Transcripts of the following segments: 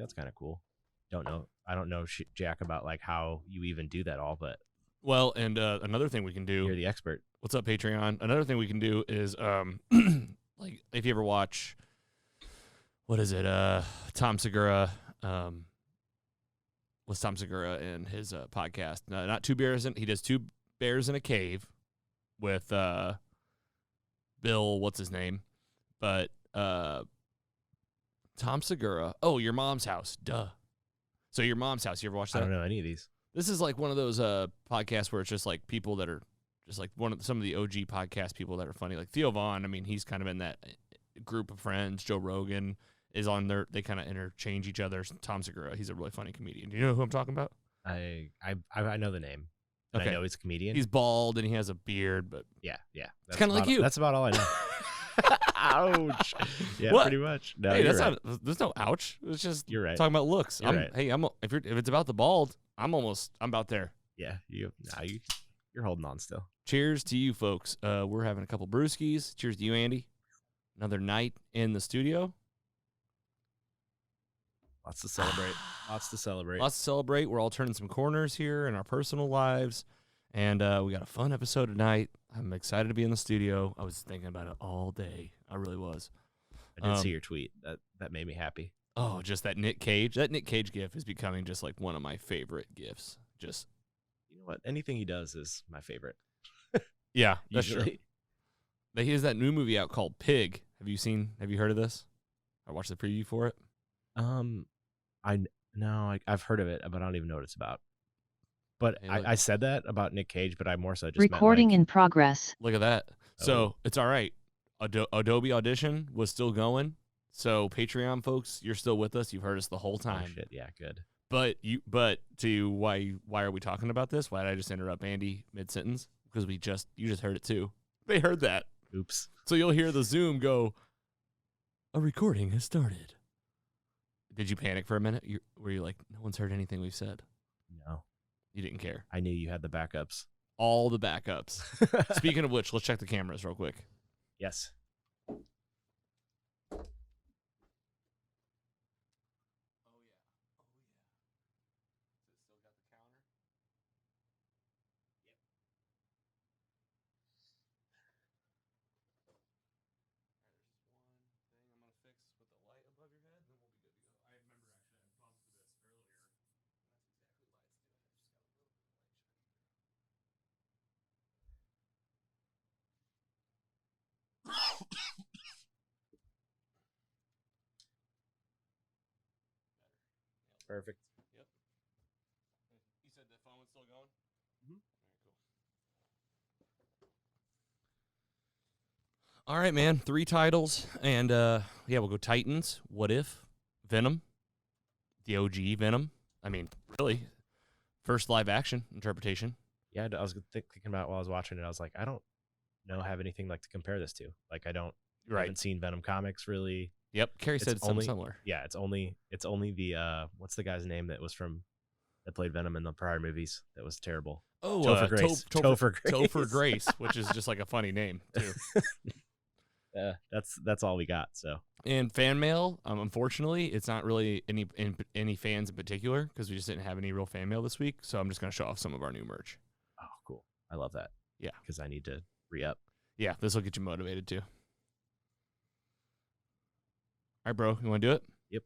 that's kind of cool. I don't know jack about like how you even do that all, but Well, and another thing we can do. you're the expert. What's up, Patreon? Another thing we can do is like if you ever watch, what is it? Tom Segura. What's Tom Segura in his podcast? Not Two Bears. He does Two Bears in a Cave with Bill. What's his name? But Tom Segura. Oh, Your Mom's House. Duh. So Your Mom's House. You ever watch that? I don't know any of these. This is like one of those podcasts where it's just like people that are just like some of the OG podcast people that are funny. Like Theo Vaughn, I mean, he's kind of in that group of friends. Joe Rogan is on there. They kind of interchange each other. Tom Segura, he's a really funny comedian. Do you know who I'm talking about? I know the name. Okay. I know he's a comedian. He's bald and he has a beard, but yeah. It's kind of like you. That's about all I know. Ouch. Yeah, what? Pretty much. No, hey, that's right. There's no ouch. It's just you're right. Talking about looks. You're right. Hey, if it's about the bald, I'm about there. Yeah, you're holding on still. Cheers to you folks. We're having a couple brewskis. Cheers to you, Andy. Another night in the studio. Lots to celebrate. Lots to celebrate. We're all turning some corners here in our personal lives. And we got a fun episode tonight. I'm excited to be in the studio. I was thinking about it all day. I really was. I did see your tweet. That made me happy. Oh, just that Nick Cage. That Nick Cage gif is becoming just like one of my favorite gifs. Just, you know what? Anything he does is my favorite. Yeah, that's usually. True. He has that new movie out called Pig. Have you heard of this? I watched the preview for it. I've heard of it, but I don't even know what it's about. But Hey, I said that about Nick Cage, but I more so just recording meant, in progress. Look at that. So it's all right. Adobe Audition was still going. So Patreon folks, you're still with us. You've heard us the whole time. Oh, shit. Yeah, good. But why are we talking about this? Why did I just interrupt Andy mid sentence? Because you just heard it too. They heard that. Oops. So you'll hear the Zoom go, a recording has started. Did you panic for a minute? Were you like, no one's heard anything we've said? No. You didn't care. I knew you had the backups. All the backups. Speaking of which, let's check the cameras real quick. Yes. Perfect. Yep. You said the phone was still going? Mm-hmm. All right, man. 3 titles. And, we'll go Titans, What If, Venom, the OG Venom. I mean, really, first live-action interpretation. Yeah, I was thinking about while I was watching it. I was like, I don't have anything like to compare this to. Like, I haven't seen Venom comics really. Yep, Carrie said it's something similar. Yeah, it's only the what's the guy's name that played Venom in the prior movies that was terrible? Oh, Topher Grace. Topher Grace, which is just like a funny name too. That's all we got. So, and fan mail, unfortunately, it's not really any fans in particular because we just didn't have any real fan mail this week. So I'm just gonna show off some of our new merch. Oh, cool! I love that. Yeah, because I need to re-up. Yeah, this will get you motivated too. All right, bro, you want to do it? Yep.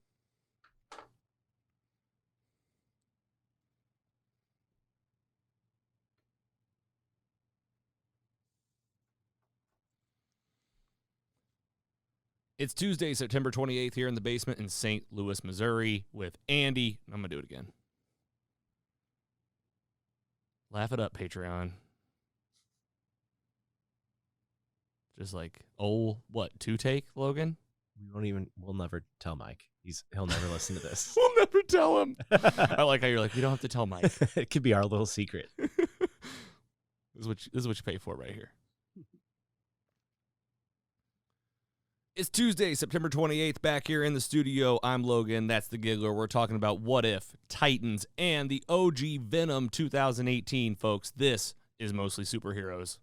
It's Tuesday, September 28th here in the basement in St. Louis, Missouri with Andy. I'm going to do it again. Laugh it up, Patreon. Just like, two take, Logan? We'll never tell Mike. He'll never listen to this. We'll never tell him. I like how you're like, we don't have to tell Mike. It could be our little secret. This is what you pay for right here. It's Tuesday, September 28th, back here in the studio. I'm Logan. That's the Giggler. We're talking about What If, Titans, and the OG Venom 2018, folks. This is Mostly Superheroes.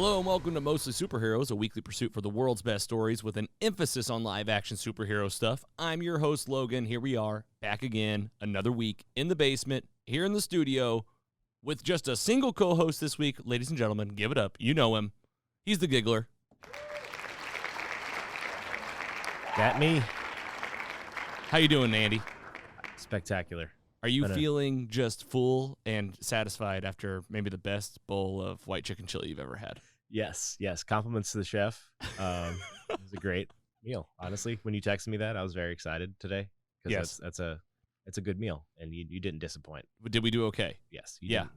Hello and welcome to Mostly Superheroes, a weekly pursuit for the world's best stories with an emphasis on live-action superhero stuff. I'm your host, Logan. Here we are, back again, another week in the basement, here in the studio, with just a single co-host this week. Ladies and gentlemen, give it up. You know him. He's the Giggler. That me. How you doing, Andy? Spectacular. Are you feeling just full and satisfied after maybe the best bowl of white chicken chili you've ever had? Yes. Compliments to the chef. It was a great meal. Honestly, when you texted me that, I was very excited today because it's a good meal, and you didn't disappoint. Did we do okay? Yes. You didn't.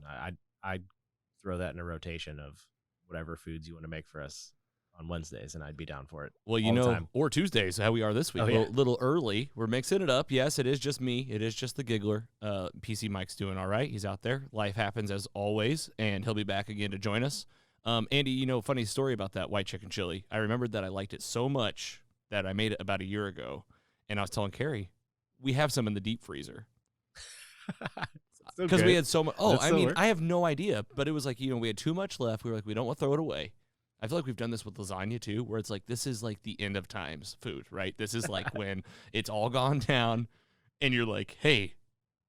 I'd throw that in a rotation of whatever foods you want to make for us on Wednesdays, and I'd be down for it. Well, you know, or Tuesdays, how we are this week. A little early. We're mixing it up. Yes, it is just me. It is just the Giggler. PC Mike's doing all right. He's out there. Life happens as always, and he'll be back again to join us. Andy, you know, funny story about that white chicken chili. I remembered that I liked it so much that I made it about a year ago, and I was telling Carrie, we have some in the deep freezer. Because we had so much. Oh, I have no idea, but it was like, you know, we had too much left. We were like, we don't want to throw it away. I feel like we've done this with lasagna too, where it's like, this is like the end of times food, right? This is like when it's all gone down and you're like, hey,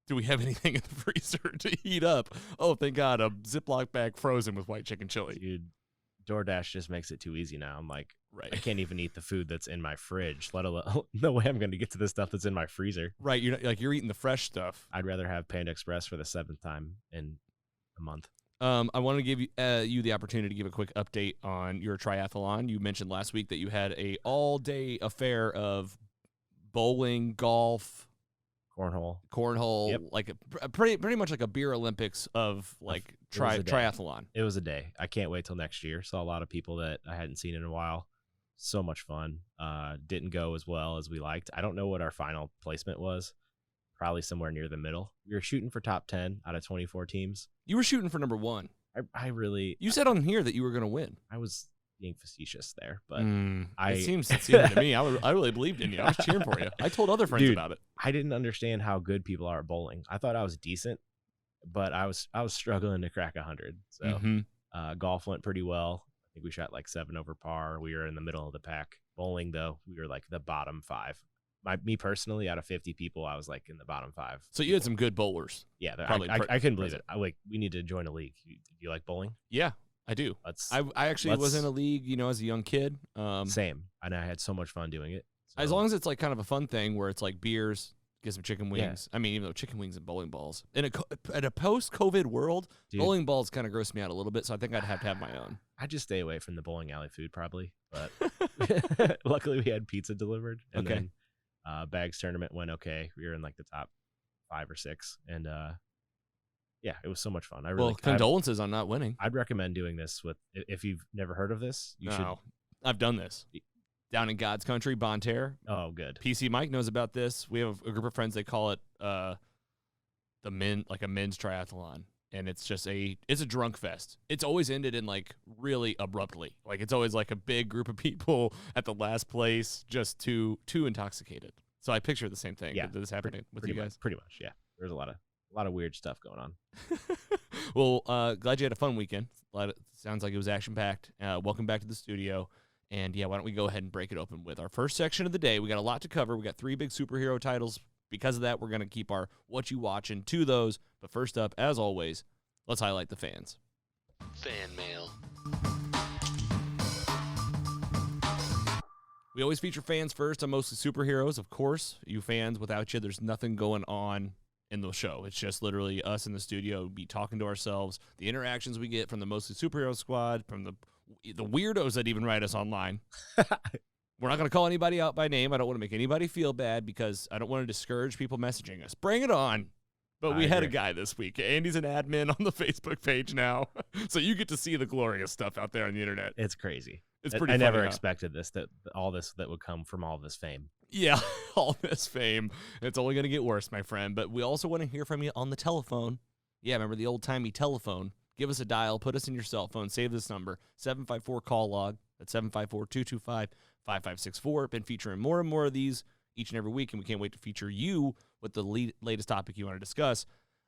do we have anything in the freezer to heat up? Oh, thank God, a Ziploc bag frozen with white chicken chili. Dude, DoorDash just makes it too easy now. I'm like, I can't even eat the food that's in my fridge, let alone, no way I'm going to get to the stuff that's in my freezer. Right, you're eating the fresh stuff. I'd rather have Panda Express for the 7th time in a month. I want to give you the opportunity to give a quick update on your triathlon. You mentioned last week that you had a all-day affair of bowling, golf, cornhole, yep. Like a pretty much like a beer Olympics of like triathlon. It was a day. I can't wait till next year. Saw a lot of people that I hadn't seen in a while. So much fun. Didn't go as well as we liked. I don't know what our final placement was. Probably somewhere near the middle. We were shooting for top 10 out of 24 teams. You were shooting for number 1. You said on here that you were going to win. I was being facetious there, but it seems sincere to me. I really believed in you. I was cheering for you. I told other friends about it. I didn't understand how good people are at bowling. I thought I was decent, but I was struggling to crack 100. So golf went pretty well. I think we shot like 7 over par. We were in the middle of the pack. Bowling, though, we were like the bottom 5. Me personally, out of 50 people, I was like in the bottom 5. So you had some good bowlers. Yeah, I couldn't believe it. We need to join a league. Do you like bowling? Yeah, I do. I actually was in a league, you know, as a young kid. Same, and I had so much fun doing it. So. As long as it's like kind of a fun thing where it's like beers, get some chicken wings. Yeah. I mean, even though chicken wings and bowling balls in a post-COVID world, bowling balls kind of gross me out a little bit. So I think I'd have to have my own. I'd just stay away from the bowling alley food probably, but luckily we had pizza delivered. And then bags tournament went okay. We were in like the top 5 or 6, and it was so much fun. Condolences on not winning. I'd recommend doing this if you've never heard of this. You should. I've done this down in God's country, Bonne Terre. Oh, good. PC Mike knows about this. We have a group of friends. They call it a men's triathlon. And it's just it's a drunk fest. It's always ended in like really abruptly. Like it's always like a big group of people at the last place, just too intoxicated. So I picture the same thing. Yeah, did this happen with you guys? Pretty much, yeah. There's a lot of weird stuff going on. Well, glad you had a fun weekend. Sounds like it was action packed. Welcome back to the studio. And why don't we go ahead and break it open with our first section of the day? We got a lot to cover. We got 3 big superhero titles. Because of that, we're going to keep our What You Watching to those. But first up, as always, let's highlight the fans. Fan mail. We always feature fans first on Mostly Superheroes. Of course, you fans, without you, there's nothing going on in the show. It's just literally us in the studio be talking to ourselves. The interactions we get from the Mostly Superhero squad, from the weirdos that even write us online. We're not going to call anybody out by name. I don't want to make anybody feel bad because I don't want to discourage people messaging us. Bring it on. But we had a guy this week. Andy's an admin on the Facebook page now. So you get to see the glorious stuff out there on the internet. It's crazy. It's pretty I funny, never expected this, that would come from all this fame. Yeah, all this fame. It's only going to get worse, my friend. But we also want to hear from you on the telephone. Yeah, remember the old-timey telephone? Give us a dial. Put us in your cell phone. Save this number, 754-CALL-LOG. That's 754-225-5564. Been featuring more and more of these each and every week, and we can't wait to feature you with the latest topic you want to discuss.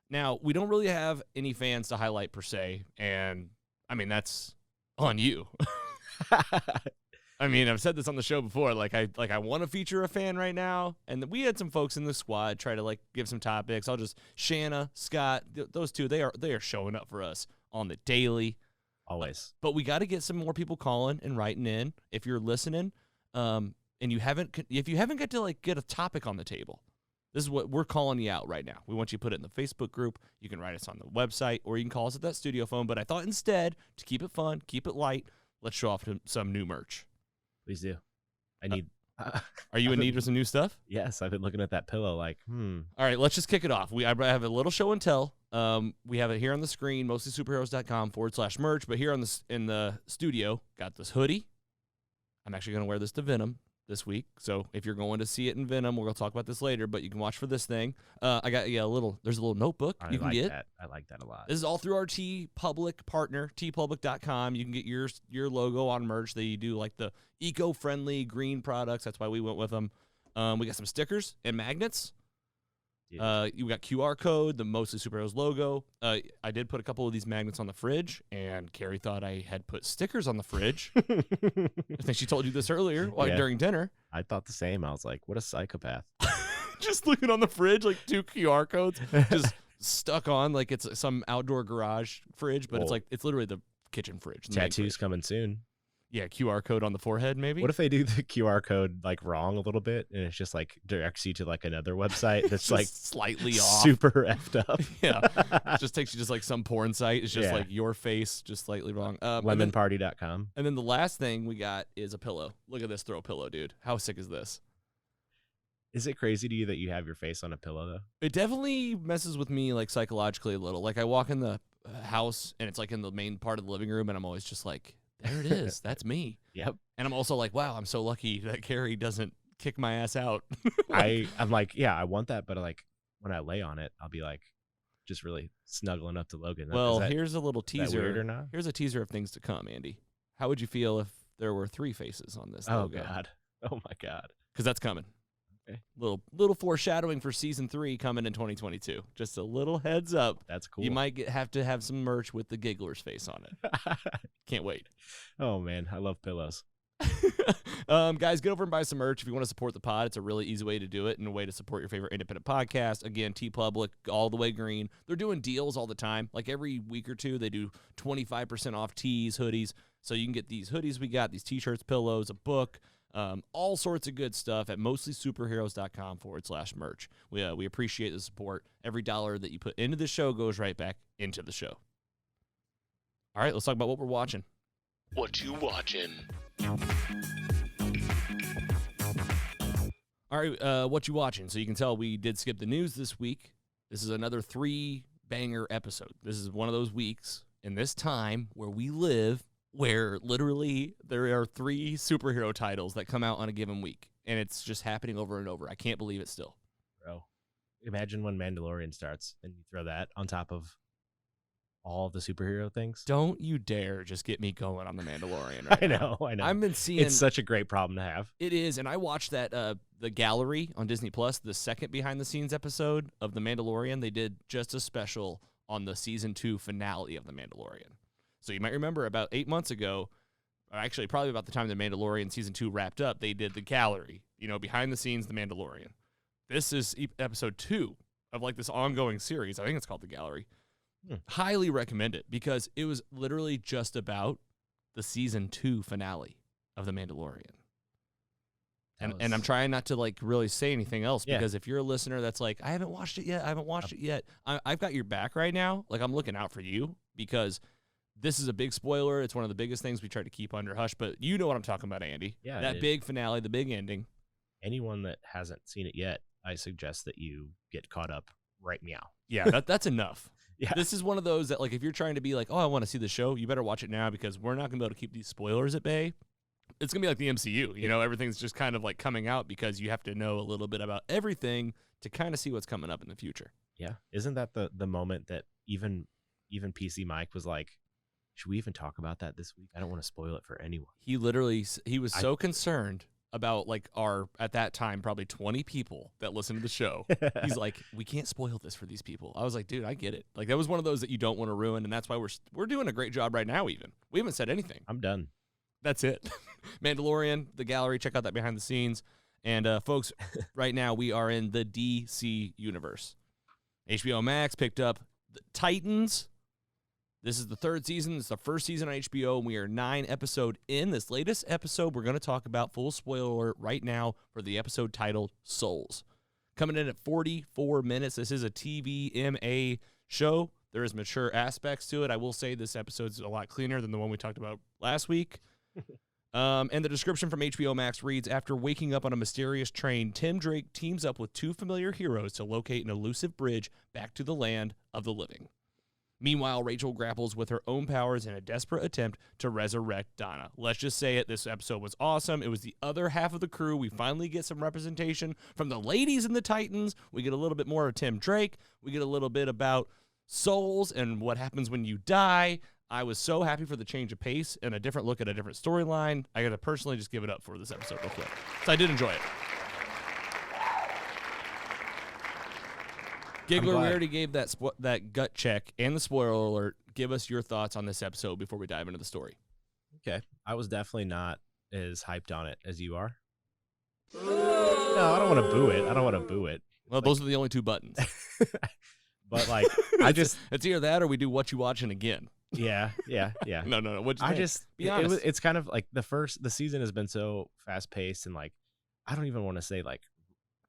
Now, we don't really have any fans to highlight per se, and I mean, that's on you. I mean, I've said this on the show before. I want to feature a fan right now, and we had some folks in the squad try to give some topics. I'll just Shanna, Scott, those two. They are showing up for us on the daily, always. But we got to get some more people calling and writing in. If you're listening, and if you haven't got to get a topic on the table, this is what we're calling you out right now. We want you to put it in the Facebook group. You can write us on the website, or you can call us at that studio phone. But I thought instead, to keep it fun, keep it light, let's show off some new merch. Please do. I need. Are you in need of some new stuff? Yes, I've been looking at that pillow All right, let's just kick it off. I have a little show and tell. We have it here on the screen, mostlysuperheroes.com/merch. But here in the studio, got this hoodie. I'm actually going to wear this to Venom this week. So if you're going to see it in Venom, we're going to talk about this later, but you can watch for this thing. I got there's a little notebook you can get. I like that a lot. This is all through our TeePublic partner, teepublic.com. You can get your logo on merch. They do the eco-friendly green products. That's why we went with them. We got some stickers and magnets. Yeah. You got QR code, the Mostly Superheroes logo. I did put a couple of these magnets on the fridge, and Carrie thought I had put stickers on the fridge. I think she told you this earlier during dinner. I thought the same. I was like, what a psychopath. Just looking on the fridge, 2 QR codes just stuck on it's some outdoor garage fridge, but it's literally the kitchen fridge. Tattoos coming soon. Yeah, QR code on the forehead, maybe. What if they do the QR code wrong a little bit, and it's just directs you to another website that's slightly off, super effed up? Yeah, it just takes you just some porn site. It's just your face just slightly wrong. Lemonparty.com. And then the last thing we got is a pillow. Look at this throw pillow, dude. How sick is this? Is it crazy to you that you have your face on a pillow though? It definitely messes with me psychologically a little. I walk in the house and it's in the main part of the living room, and I'm always just there it is. That's me. Yep. And I'm also wow, I'm so lucky that Carrie doesn't kick my ass out. I'm I want that, but when I lay on it, I'll be just really snuggling up to Logan. Well, here's a little teaser. Is that weird or not? Here's a teaser of things to come, Andy. How would you feel if there were 3 faces on this logo? Oh my God. Because that's coming. Okay. Little foreshadowing for season 3 coming in 2022. Just a little heads up. That's cool. You might have to have some merch with the Giggler's face on it. Can't wait. Oh man, I love pillows. Guys, get over and buy some merch if you want to support the pod. It's a really easy way to do it and a way to support your favorite independent podcast. Again, TeePublic, all the way green. They're doing deals all the time. Every week or two, they do 25% off tees, hoodies. So you can get these hoodies we got, these t-shirts, pillows, a book, all sorts of good stuff at mostlysuperheroes.com/merch. We appreciate the support. Every dollar that you put into the show goes right back into the show. All right, let's talk about what we're watching. What you watching? All right, what you watching? So you can tell we did skip the news this week. This is another 3-banger episode. This is one of those weeks in this time where we live where literally there are 3 superhero titles that come out on a given week, and it's just happening over and over. I can't believe it still. Bro, imagine when Mandalorian starts and you throw that on top of all of the superhero things. Don't you dare just get me going on the Mandalorian right now. I know. I've been seeing it's such a great problem to have. It is, and I watched that the gallery on Disney Plus, the second behind the scenes episode of The Mandalorian. They did just a special on the season 2 finale of The Mandalorian. So you might remember about 8 months ago, or actually probably about the time The Mandalorian season 2 wrapped up, they did the gallery, behind the scenes The Mandalorian. This is episode 2 of this ongoing series. I think it's called The Gallery. Highly recommend it because it was literally just about the season 2 finale of The Mandalorian. And I'm trying not to really say anything else because if you're a listener that's I haven't watched it yet, I've got your back right now. I'm looking out for you because this is a big spoiler. It's one of the biggest things we try to keep under hush, but you know what I'm talking about, Andy. Yeah, that big finale, the big ending. Anyone that hasn't seen it yet, I suggest that you get caught up right meow. Yeah, that's enough. Yeah. This is one of those that if you're trying to be oh, I want to see the show, you better watch it now because we're not going to be able to keep these spoilers at bay. It's going to be like the MCU. Everything's just kind of coming out because you have to know a little bit about everything to kind of see what's coming up in the future. Yeah. Isn't that the moment that even PC Mike was should we even talk about that this week? I don't want to spoil it for anyone. He was so concerned about like at that time, probably 20 people that listen to the show. He's like, we can't spoil this for these people. I was like, dude, I get it. Like that was one of those that you don't want to ruin. And that's why we're doing a great job right now. Even we haven't said anything. I'm done. That's it. Mandalorian, the gallery, check out that behind the scenes. And folks, right now we are in the DC universe. HBO Max picked up the Titans. This is the 3rd season. It's the first season on HBO, and we are 9 episodes in. This latest episode we're going to talk about, full spoiler alert right now, for the episode titled Souls. Coming in at 44 minutes. This is a TVMA show. There is mature aspects to it. I will say this episode's a lot cleaner than the one we talked about last week. And the description from HBO Max reads, after waking up on a mysterious train, Tim Drake teams up with 2 familiar heroes to locate an elusive bridge back to the land of the living. Meanwhile, Rachel grapples with her own powers in a desperate attempt to resurrect Donna. Let's just say it. This episode was awesome. It was the other half of the crew. We finally get some representation from the ladies in the Titans. We get a little bit more of Tim Drake. We get a little bit about souls and what happens when you die. I was so happy for the change of pace and a different look at a different storyline. I got to personally just give it up for this episode real quick. So I did enjoy it. Giggler, we already gave that gut check and the spoiler alert. Give us your thoughts on this episode before we dive into the story. Okay. I was definitely not as hyped on it as you are. No, I don't want to boo it. Well, those are the only 2 buttons. But like, I just... It's either that or we do What You Watching again. Yeah. No. What'd you I think? just... Be honest. It's kind of like the season has been so fast-paced and like, I don't even want to say like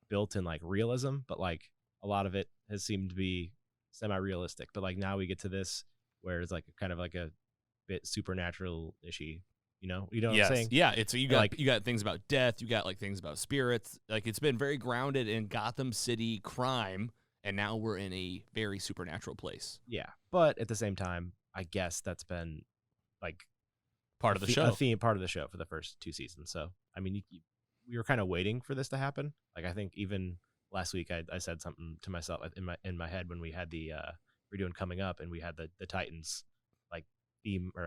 built in like realism, but like a lot of it has seemed to be semi-realistic. But like now we get to this where it's like kind of like a bit supernatural-ishy, you know what I'm saying? Yeah, it's you got things about death, you got like things about spirits. Like it's been very grounded in Gotham City crime, and now we're in a very supernatural place. Yeah, but at the same time, I guess that's been like part of the show, a theme part of the show for the first 2 seasons. So I mean, we were kind of waiting for this to happen. Like I think even last week I said something to myself in my head when we had the we're doing coming up and we had the Titans like theme or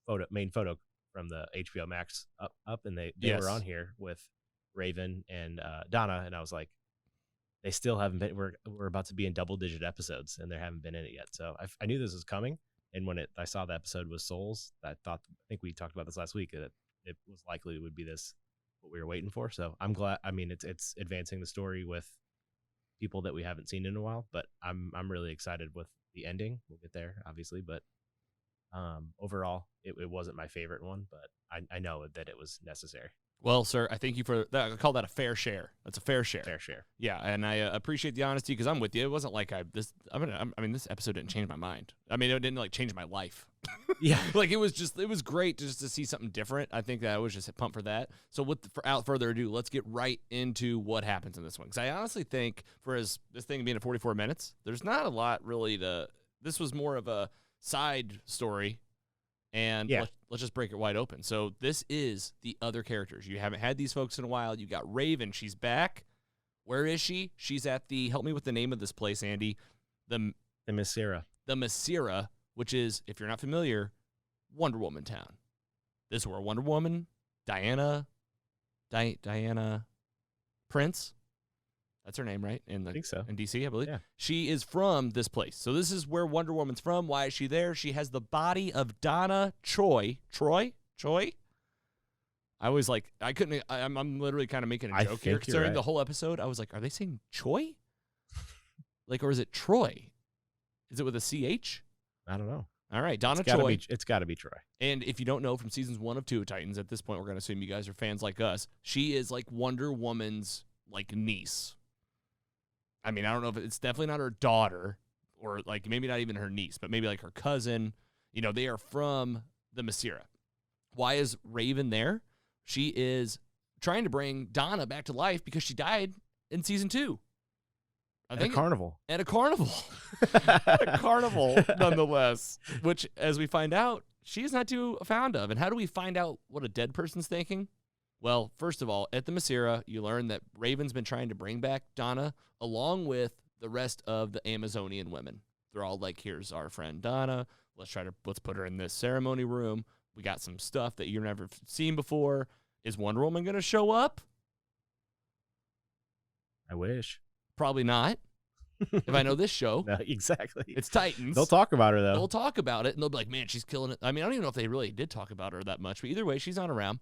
the main photo from the HBO Max up and they were on here with Raven and Donna, and I was like, they still haven't been. We're about to be in double-digit episodes, and there haven't been in it yet. So I knew this was coming, and when I saw the episode was Souls, I think we talked about this last week, that it was likely it would be this what we were waiting for. So I'm glad. I mean, it's advancing the story with people that we haven't seen in a while, but I'm really excited with the ending. We'll get there, obviously, but overall, it wasn't my favorite one, but I know that it was necessary. Well, sir, I thank you for that. I call that a fair share. That's a fair share. Fair share. Yeah, and I appreciate the honesty because I'm with you. It wasn't like this episode didn't change my mind. I mean, it didn't like change my life. Yeah, like it was great just to see something different. I think that I was just pumped for that. So without further ado, let's get right into what happens in this one. Because I honestly think this thing being at 44 minutes, there's not a lot really this was more of a side story. And let's just break it wide open. So this is the other characters. You haven't had these folks in a while. You got Raven. She's back. Where is she? She's at help me with the name of this place, Andy. The Masira. The Masira, which is, if you're not familiar, Wonder Woman town. This is where Wonder Woman, Diana Prince. That's her name, right? I think so. In DC, I believe. Yeah. She is from this place. So this is where Wonder Woman's from. Why is she there? She has the body of Donna Troy. Troy? I was like, I couldn't. I'm literally kind of making a joke here. During the whole episode, I was like, are they saying Choi? Like, or is it Troy? Is it with a CH? I don't know. All right, Donna Troy. It's got to be Troy. And if you don't know from seasons 1 of 2 of Titans, at this point, we're going to assume you guys are fans like us. She is like Wonder Woman's like niece. I mean, I don't know if it's definitely not her daughter or like maybe not even her niece, but maybe like her cousin. You know, they are from the Masira. Why is Raven there? She is trying to bring Donna back to life because she died in season 2. At a carnival. At a carnival. At a carnival, nonetheless, which, as we find out, she's not too fond of. And how do we find out what a dead person's thinking? Well, first of all, at the Masira, you learn that Raven's been trying to bring back Donna along with the rest of the Amazonian women. They're all like, here's our friend Donna. Let's put her in this ceremony room. We got some stuff that you've never seen before. Is Wonder Woman going to show up? I wish. Probably not. If I know this show. No, exactly. It's Titans. They'll talk about her, though. They'll talk about it, and they'll be like, man, she's killing it. I mean, I don't even know if they really did talk about her that much, but either way, she's not around.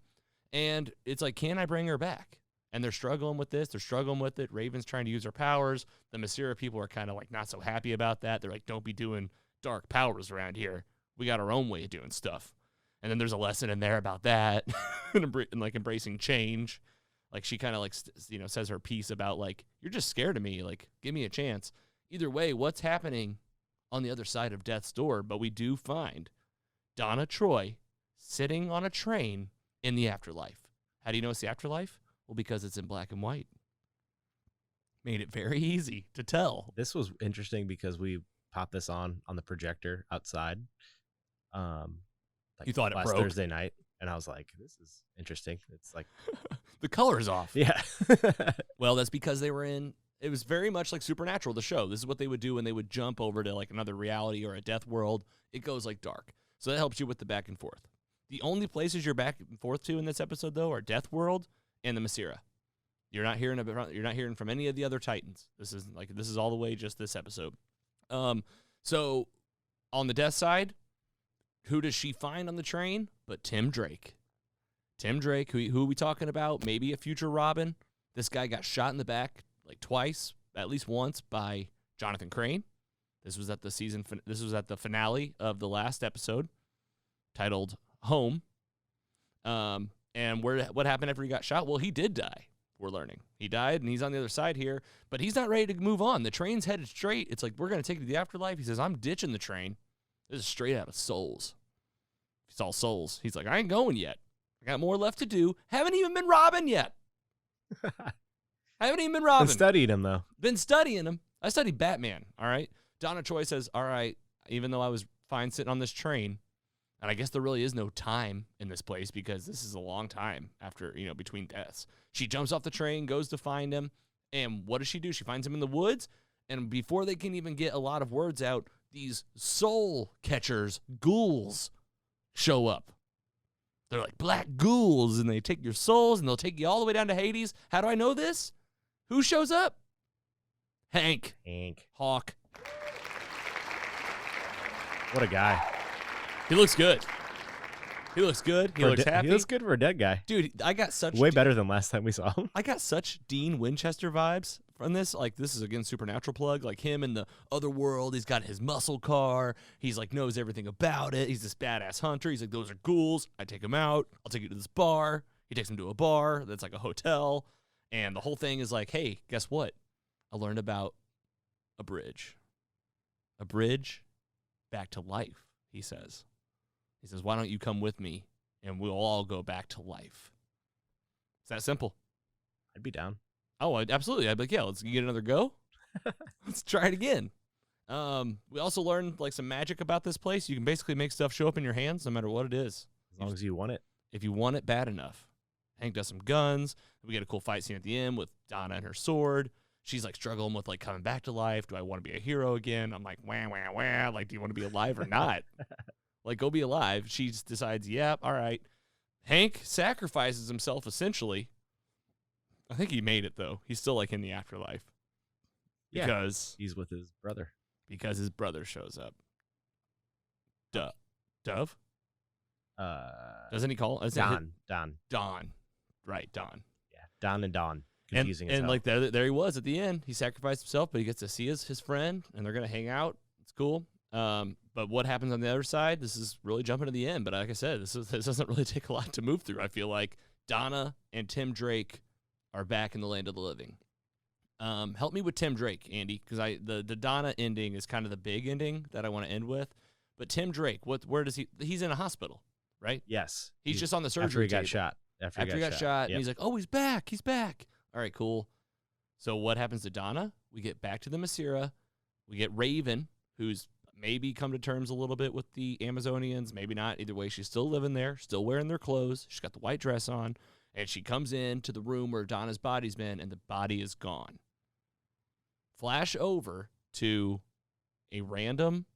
And it's like, can I bring her back? And they're struggling with this. They're struggling with it. Raven's trying to use her powers. The Masira people are kind of like not so happy about that. They're like, don't be doing dark powers around here. We got our own way of doing stuff. And then there's a lesson in there about that and like embracing change. Like she kind of like, says her piece about like, you're just scared of me. Like, give me a chance. Either way, what's happening on the other side of death's door? But we do find Donna Troy sitting on a train in the afterlife. How do you know it's the afterlife? Well, because it's in black and white. Made it very easy to tell. This was interesting because we popped this on the projector outside. You thought it last broke? Thursday night, and I was like, this is interesting. It's like the color's off. Yeah. Well, that's because they were in, it was very much like Supernatural, the show. This is what they would do when they would jump over to like another reality or a death world. It goes like dark. So that helps you with the back and forth. The only places you're back and forth to in this episode, though, are Death World and the Masira. You're not hearing from any of the other Titans. This is all the way just this episode. So on the death side, who does she find on the train? But Tim Drake. Tim Drake, who are we talking about? Maybe a future Robin. This guy got shot in the back like twice, at least once, by Jonathan Crane. This was at the finale of the last episode, titled Home. And what happened after he got shot? Well, he did die. We're learning he died, and he's on the other side here, but he's not ready to move on. The train's headed straight. It's like, we're going to take you to the afterlife. He says, I'm ditching the train. This is straight out of Souls. It's all Souls. He's like, I ain't going yet. I got more left to do. Haven't even been Robin yet. Been studying him, though. Been studying him. I studied Batman, all right? Donna Troy says, all right, even though I was fine sitting on this train, and I guess there really is no time in this place because this is a long time after, between deaths. She jumps off the train, goes to find him, and what does she do? She finds him in the woods, and before they can even get a lot of words out, these soul catchers, ghouls, show up. They're like black ghouls, and they take your souls, and they'll take you all the way down to Hades. How do I know this? Who shows up? Hank. Hawk. What a guy. He looks good. He looks good. He looks happy. He looks good for a dead guy. Dude, I got such... Way better than last time we saw him. I got such Dean Winchester vibes from this. Like, this is, again, Supernatural plug. Like, him in the other world. He's got his muscle car. He's, like, knows everything about it. He's this badass hunter. He's like, those are ghouls. I take him out. I'll take you to this bar. He takes him to a bar that's like a hotel. And the whole thing is like, hey, guess what? I learned about a bridge. A bridge back to life, he says. He says, why don't you come with me, and we'll all go back to life. It's that simple. I'd be down. Oh, absolutely. I'd be like, yeah, let's get another go. Let's try it again. We also learned like some magic about this place. You can basically make stuff show up in your hands no matter what it is. As long as you want it. If you want it bad enough. Hank does some guns. We get a cool fight scene at the end with Donna and her sword. She's like struggling with like coming back to life. Do I want to be a hero again? I'm like, wah, wah, wah. Like, do you want to be alive or not? Like, go be alive. She just decides, yeah, all right. Hank sacrifices himself, essentially. I think he made it, though. He's still, like, in the afterlife. Yeah, because he's with his brother. Because his brother shows up. Dove? Doesn't he call? Don. Don. Right, Don. Yeah, Don and Don. Confusing and like, there he was at the end. He sacrificed himself, but he gets to see his friend, and they're going to hang out. It's cool. But what happens on the other side, this is really jumping to the end. But like I said, this doesn't really take a lot to move through. I feel like Donna and Tim Drake are back in the land of the living. Help me with Tim Drake, Andy, because the Donna ending is kind of the big ending that I want to end with. But Tim Drake, where does he's in a hospital, right? Yes. He's just on the surgery table. After he got shot. Yep. And he's like, oh, he's back. All right, cool. So what happens to Donna? We get back to the Masira. We get Raven, who's maybe come to terms a little bit with the Amazonians, maybe not. Either way, she's still living there, still wearing their clothes. She's got the white dress on, and she comes into the room where Donna's body's been, and the body is gone. Flash over to a random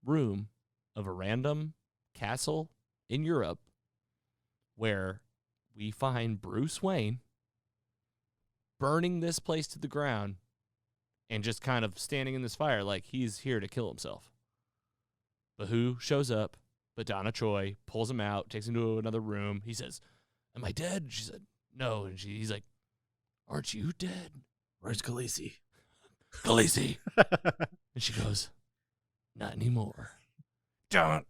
room of a random castle in Europe where we find Bruce Wayne burning this place to the ground and just kind of standing in this fire like he's here to kill himself. But who shows up? But Donna Troy pulls him out, takes him to another room. He says, "Am I dead?" She said, "No." And he's like, "Aren't you dead?" Where's Khaleesi? "Khaleesi." And she goes, "Not anymore." That's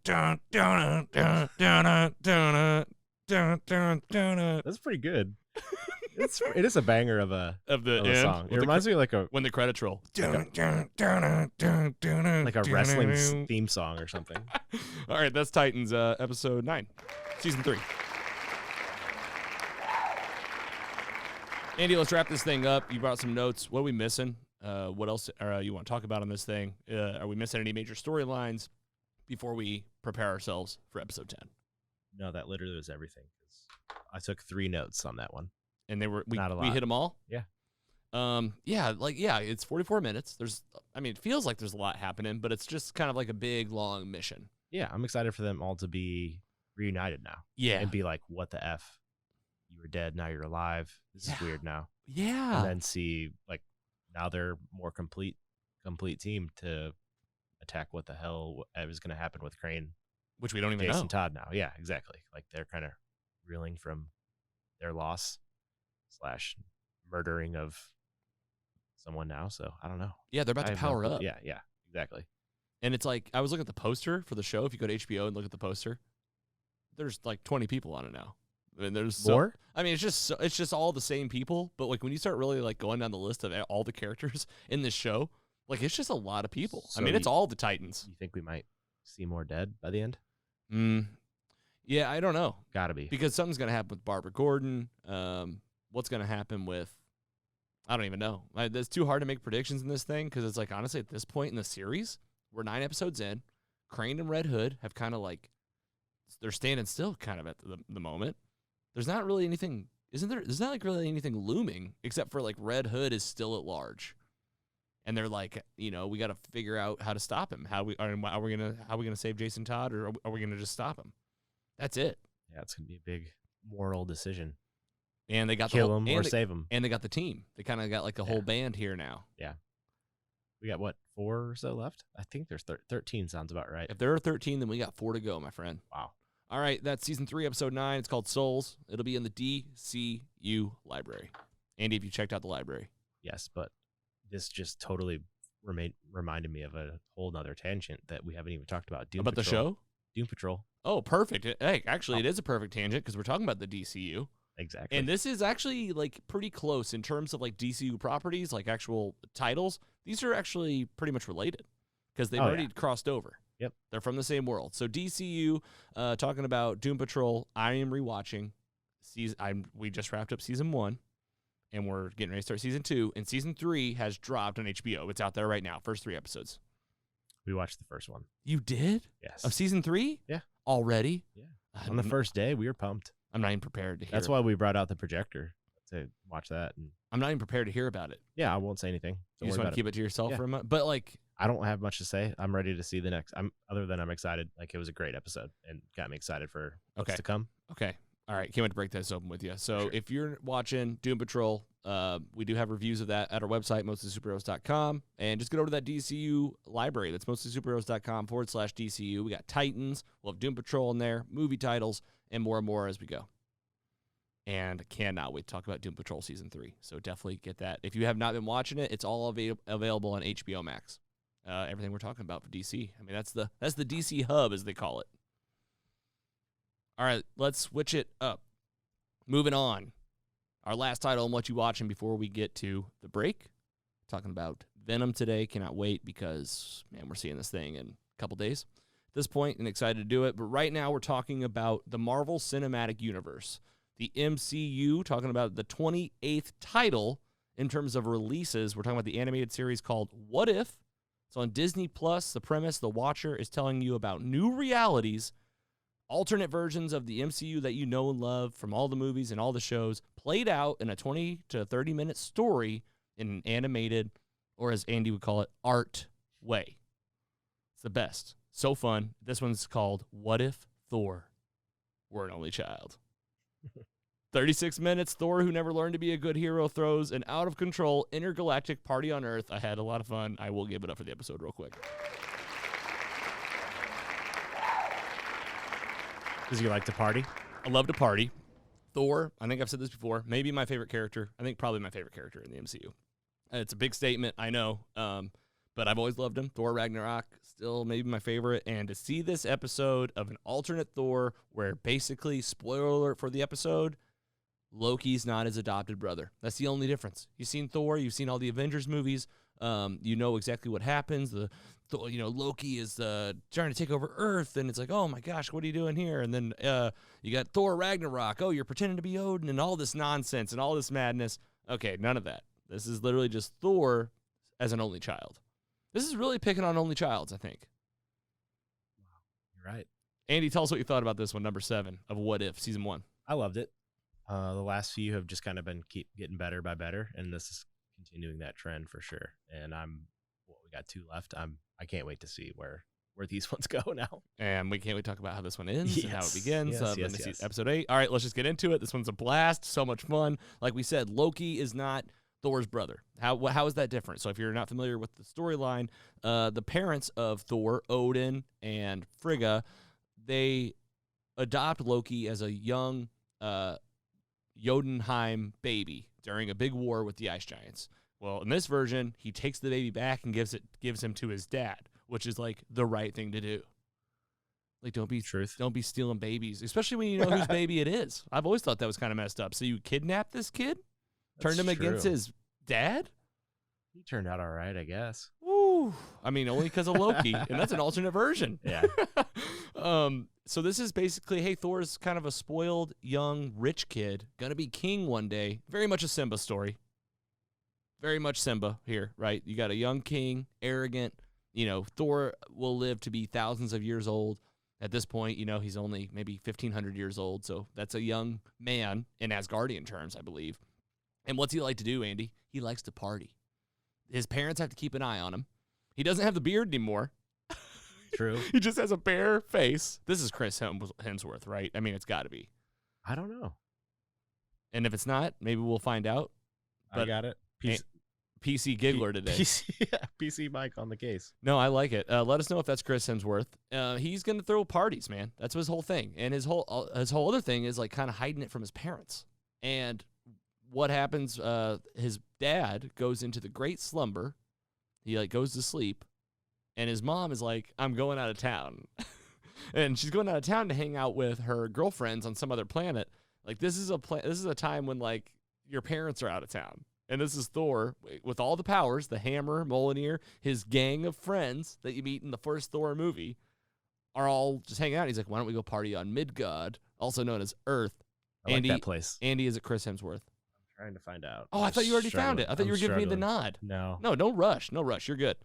pretty good. It is a banger of a song. It reminds me of like when the credits roll, like a wrestling theme song or something. All right, that's Titans, episode 9, season 3. Andy, let's wrap this thing up. You brought some notes. What are we missing? What else you want to talk about on this thing? Are we missing any major storylines before we prepare ourselves for episode 10? No, that literally was everything. I took 3 notes on that one. And they were we Not a lot. hit them all? Yeah. It's 44 minutes. It feels like there's a lot happening, but it's just kind of like a big, long mission. Yeah, I'm excited for them all to be reunited now. Yeah. And be like, what the F? You were dead, now you're alive. This is weird now. Yeah. And then see, like, now they're more complete team to attack what the hell is going to happen with Crane. Which we don't even Jason know. Todd now. Yeah, exactly. Like, they're kind of reeling from their loss / murdering of someone now. So, I don't know. Yeah, they're about to power up. Yeah, exactly. And it's like, I was looking at the poster for the show. If you go to HBO and look at the poster, there's like 20 people on it now. I mean, there's more. It's just all the same people. But like when you start really like going down the list of all the characters in this show, like it's just a lot of people. So it's all the Titans. You think we might see more dead by the end? Yeah, I don't know. Gotta be, because something's gonna happen with Barbara Gordon. What's gonna happen with? I don't even know. It's too hard to make predictions in this thing because it's like honestly at this point in the series, we're 9 episodes in. Crane and Red Hood have kind of like they're standing still kind of at the moment. There's not really anything, isn't there? There's not like really anything looming except for like Red Hood is still at large, and they're like, we got to figure out how to stop him. How are we gonna save Jason Todd, or are we gonna just stop him? That's it. Yeah, it's gonna be a big moral decision. And they got kill him or save him, and they got the team. They kind of got like a whole band here now. Yeah, we got what 4 or so left. I think there's 13. Sounds about right. If there are 13, then we got 4 to go, my friend. Wow. All right, that's season 3, episode 9. It's called Souls. It'll be in the DCU library. Andy, have you checked out the library? Yes, but this just totally reminded me of a whole nother tangent that we haven't even talked about. The show? Doom Patrol. Oh, perfect. Hey, actually, it is a perfect tangent because we're talking about the DCU. Exactly. And this is actually like pretty close in terms of like DCU properties, like actual titles. These are actually pretty much related because they've already crossed over. Yep. They're from the same world. So DCU, talking about Doom Patrol, I am rewatching. We just wrapped up season 1, and we're getting ready to start season 2. And season 3 has dropped on HBO. It's out there right now. First 3 episodes. We watched the first one. You did? Yes. Of season 3? Yeah. Already? Yeah. On the first day, we were pumped. I'm not even prepared to hear. That's why we brought out the projector to watch that. And I'm not even prepared to hear about it. yeah, I won't say anything. You just want to keep it to yourself for a month? But like, I don't have much to say. I'm ready to see the next. Other than I'm excited. Like it was a great episode and got me excited for what's to come. Okay. All right. Can't wait to break this open with you. So if you're watching Doom Patrol, we do have reviews of that at our website, mostlysuperheroes.com. And just get over to that DCU library. That's mostlysuperheroes.com/DCU. We got Titans. We'll have Doom Patrol in there, movie titles, and more as we go. And I cannot wait to talk about Doom Patrol Season 3. So definitely get that. If you have not been watching it, it's all available on HBO Max. Everything we're talking about for DC. I mean, that's the DC hub, as they call it. All right, let's switch it up. Moving on. Our last title and what you watching before we get to the break. Talking about Venom today. Cannot wait because, man, we're seeing this thing in a couple days at this point and excited to do it. But right now we're talking about the Marvel Cinematic Universe, the MCU, talking about the 28th title in terms of releases. We're talking about the animated series called What If? It's on Disney+. The premise, The Watcher, is telling you about new realities, alternate versions of the MCU that you know and love from all the movies and all the shows, played out in a 20 to 30-minute story in an animated, or as Andy would call it, art way. It's the best. So fun. This one's called What If Thor Were an Only Child? 36 minutes, Thor, who never learned to be a good hero, throws an out-of-control intergalactic party on Earth. I had a lot of fun. I will give it up for the episode real quick. Does he like to party? I love to party. Thor, I think I've said this before, maybe my favorite character. I think probably my favorite character in the MCU. It's a big statement, I know, but I've always loved him. Thor Ragnarok, still maybe my favorite. And to see this episode of an alternate Thor where basically, spoiler alert for the episode, Loki's not his adopted brother. That's the only difference. You've seen Thor. You've seen all the Avengers movies. You know exactly what happens. Loki is trying to take over Earth, and it's like, oh my gosh, what are you doing here? And then you got Thor Ragnarok. Oh, you're pretending to be Odin, and all this nonsense and all this madness. Okay, none of that. This is literally just Thor as an only child. This is really picking on only childs, I think. Wow, you're right. Andy, tell us what you thought about this one, number 7 of What If, season 1. I loved it. The last few have just kind of been keep getting better by better, and this is continuing that trend for sure. And we got 2 left. I can't wait to see where these ones go now. And we can't wait to talk about how this one ends and how it begins. Yes. Episode 8. All right, let's just get into it. This one's a blast. So much fun. Like we said, Loki is not Thor's brother. How is that different? So if you're not familiar with the storyline, the parents of Thor, Odin and Frigga, they adopt Loki as a young Jotunheim baby during a big war with the ice giants. Well, in this version, he takes the baby back and gives him to his dad, which is like the right thing to do. Like, don't be stealing babies, especially when you know whose baby it is. I've always thought that was kind of messed up. So you kidnap this kid, turned him against his dad. He turned out all right, I guess. Woo! I mean, only because of Loki, and that's an alternate version. Yeah. So this is basically, hey, Thor's kind of a spoiled, young, rich kid, gonna be king one day. Very much a Simba story. Very much Simba here, right? You got a young king, arrogant. Thor will live to be thousands of years old. At this point, he's only maybe 1,500 years old, so that's a young man in Asgardian terms, I believe. And what's he like to do, Andy? He likes to party. His parents have to keep an eye on him. He doesn't have the beard anymore. True. He just has a bare face. This is Chris Hemsworth, right? I mean, it's got to be. I don't know. And if it's not, maybe we'll find out. I got it. PC Giggler today. PC Mike on the case. No, I like it. Let us know if that's Chris Hemsworth. He's going to throw parties, man. That's his whole thing. And his whole other thing is like kind of hiding it from his parents. And what happens, his dad goes into the great slumber. He goes to sleep. And his mom is like, I'm going out of town. And she's going out of town to hang out with her girlfriends on some other planet. Like, this is a time when, like, your parents are out of town. And this is Thor with all the powers, the hammer, Mjolnir, his gang of friends that you meet in the first Thor movie are all just hanging out. He's like, why don't we go party on Midgard, also known as Earth? I like that place. Andy, is it Chris Hemsworth? I'm trying to find out. Oh, I thought you already found it. I thought you were giving me the nod. No, don't rush. No rush. You're good.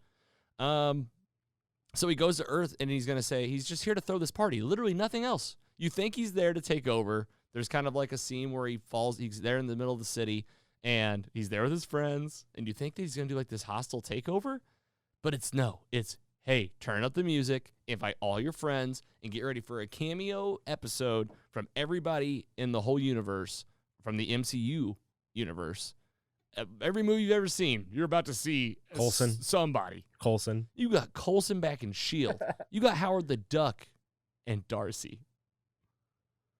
So he goes to Earth, and he's going to say he's just here to throw this party. Literally nothing else. You think he's there to take over. There's kind of like a scene where he's there in the middle of the city, and he's there with his friends, and you think that he's going to do like this hostile takeover, but it's, hey, turn up the music, invite all your friends, and get ready for a cameo episode from everybody in the whole universe, from the MCU universe. Every movie you've ever seen, you're about to see Coulson. Somebody. Coulson. You got Coulson back in S.H.I.E.L.D. You got Howard the Duck and Darcy.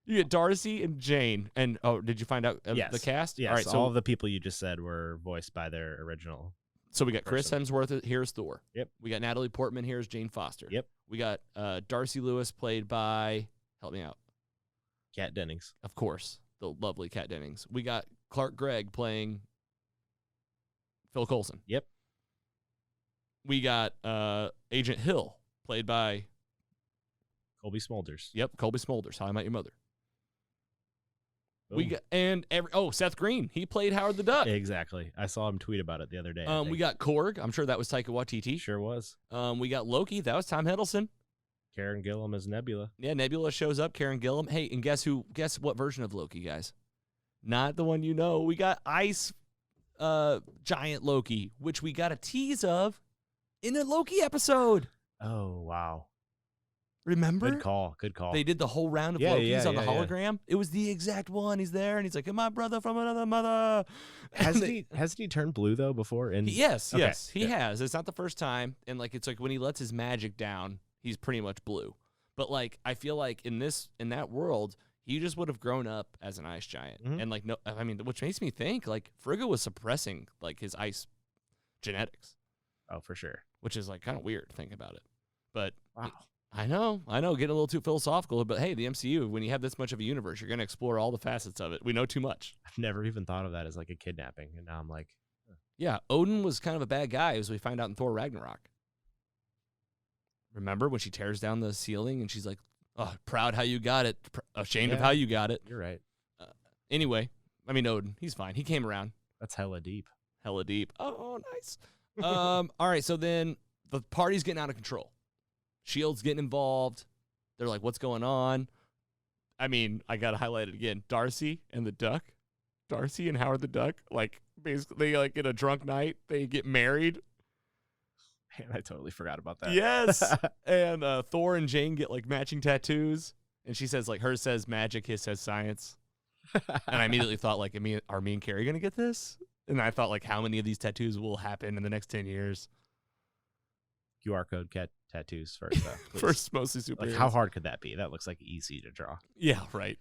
You get Darcy and Jane. And, did you find out the cast? Yes, all of the people you just said were voiced by their original. So we got Chris Hemsworth, here's Thor. Yep. We got Natalie Portman, here's Jane Foster. Yep. We got Darcy Lewis, played by, help me out. Kat Dennings. Of course, the lovely Kat Dennings. We got Clark Gregg playing Phil Coulson. Yep. We got Agent Hill, played by Colby Smulders. Yep, Colby Smulders, How I Met Your Mother. Boom. We got Seth Green. He played Howard the Duck. Exactly. I saw him tweet about it the other day. We got Korg. I'm sure that was Taika Waititi. Sure was. We got Loki. That was Tom Hiddleston. Karen Gillan as Nebula. Yeah, Nebula shows up. Karen Gillan. Hey, and guess what version of Loki, guys? Not the one you know. We got Ice Giant Loki, which we got a tease of in a Loki episode. Oh, wow. Remember? Good call. Good call. They did the whole round of Lokis on the hologram. It was the exact one. He's there, and he's like, "My brother from another mother." Hasn't he turned blue though before? Yes, he has. It's not the first time, and like it's like when he lets his magic down, he's pretty much blue. But like I feel like in that world, he just would have grown up as an ice giant, and like no, I mean, which makes me think like Frigga was suppressing like his ice genetics. Oh, for sure. Which is like kind of weird to think about it, but wow. I know, getting a little too philosophical, but hey, the MCU, when you have this much of a universe, you're going to explore all the facets of it. We know too much. I've never even thought of that as like a kidnapping, and now I'm like, yeah, Odin was kind of a bad guy, as we find out in Thor Ragnarok. Remember when she tears down the ceiling and she's like, "Oh, proud how you got it, ashamed of how you got it." You're right. Anyway, I mean Odin, he's fine. He came around. That's hella deep. Hella deep. Oh, nice. All right, so then the party's getting out of control. S.H.I.E.L.D.'s getting involved. They're like, what's going on? I mean, I got to highlight it again. Darcy and the Duck. Darcy and Howard the Duck. Like, basically, like, in a drunk night, they get married. Man, I totally forgot about that. Yes. And Thor and Jane get, like, matching tattoos. And she says, like, hers says magic, his says science. And I immediately thought, like, are me and Carrie going to get this? And I thought, like, how many of these tattoos will happen in the next 10 years? QR code tattoos first, though. First, mostly superheroes. Like, how hard could that be? That looks like easy to draw. Yeah, right.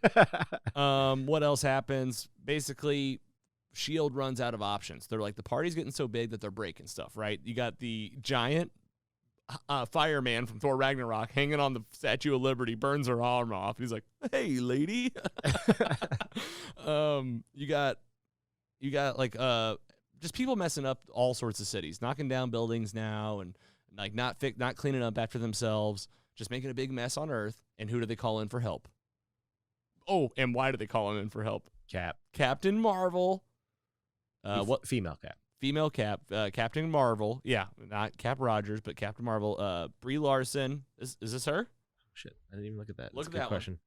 What else happens? Basically, S.H.I.E.L.D. runs out of options. They're like, the party's getting so big that they're breaking stuff, right? You got the giant fireman from Thor Ragnarok hanging on the Statue of Liberty, burns her arm off. And he's like, "Hey, lady." You got like just people messing up all sorts of cities, knocking down buildings now, and like not cleaning up after themselves, just making a big mess on Earth. And who do they call in for help? Oh, and why do they call him in for help? Captain Marvel. What female Cap? Female Cap. Captain Marvel. Yeah, not Cap Rogers, but Captain Marvel. Brie Larson. Is this her? Shit, I didn't even look at that. Look at that that question. One.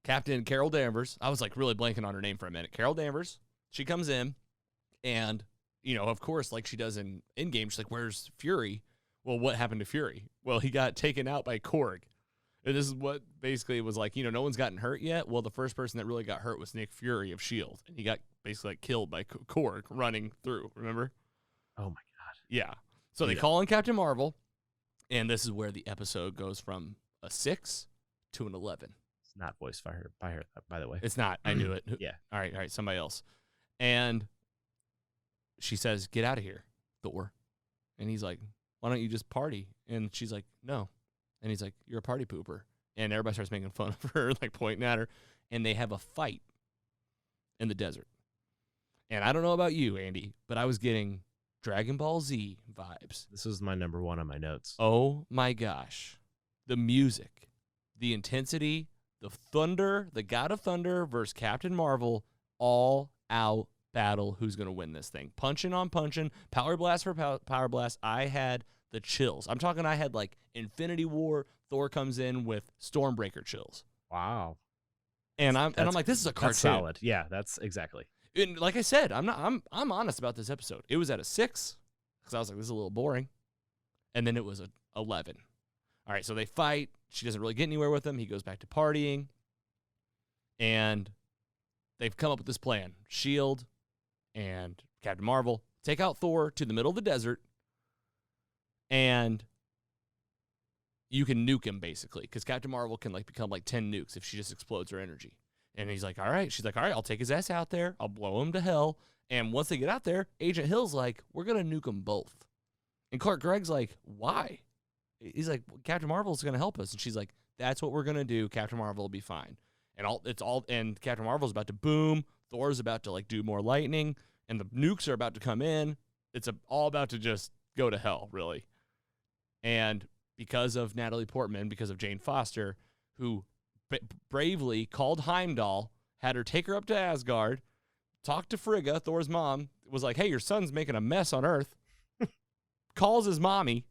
Captain Carol Danvers. I was like really blanking on her name for a minute. Carol Danvers. She comes in, and of course, like she does in Endgame, she's like, "Where's Fury?" Well, what happened to Fury? Well, he got taken out by Korg. And this is what basically was like, no one's gotten hurt yet. Well, the first person that really got hurt was Nick Fury of S.H.I.E.L.D. And he got basically like killed by Korg running through, remember? Oh, my God. Yeah. So they call in Captain Marvel, and this is where the episode goes from a 6 to an 11. It's not voiced by her, by the way. It's not. I knew it. Yeah. All right, somebody else. And she says, "Get out of here, Thor." And he's like, "Why don't you just party?" And she's like, "No." And he's like, "You're a party pooper." And everybody starts making fun of her, like pointing at her. And they have a fight in the desert. And I don't know about you, Andy, but I was getting Dragon Ball Z vibes. This was my number one on my notes. Oh, my gosh. The music, the intensity, the thunder, the God of Thunder versus Captain Marvel, all out battle. Who's going to win this thing? Punching on punching, power blast for power blast. I had the chills. I'm talking I had like Infinity War. Thor comes in with Stormbreaker chills. Wow. And I'm like, this is a cartoon. That's solid. Yeah, that's exactly. And like I said, I'm honest about this episode. It was at a 6 because I was like, this is a little boring. And then it was a 11. All right, so they fight. She doesn't really get anywhere with him. He goes back to partying. And they've come up with this plan. S.H.I.E.L.D. and Captain Marvel take out Thor to the middle of the desert. And you can nuke him, basically, because Captain Marvel can like become like 10 nukes if she just explodes her energy. And he's like, all right. She's like, all right, I'll take his ass out there. I'll blow him to hell. And once they get out there, Agent Hill's like, we're going to nuke them both. And Clark Gregg's like, why? He's like, Captain Marvel's going to help us. And she's like, that's what we're going to do. Captain Marvel will be fine. And Captain Marvel's about to boom. Thor's about to like do more lightning. And the nukes are about to come in. It's all about to just go to hell, really. And because of Natalie Portman, because of Jane Foster, who bravely called Heimdall, had her take her up to Asgard, talked to Frigga, Thor's mom, was like, hey, your son's making a mess on Earth, calls his mommy,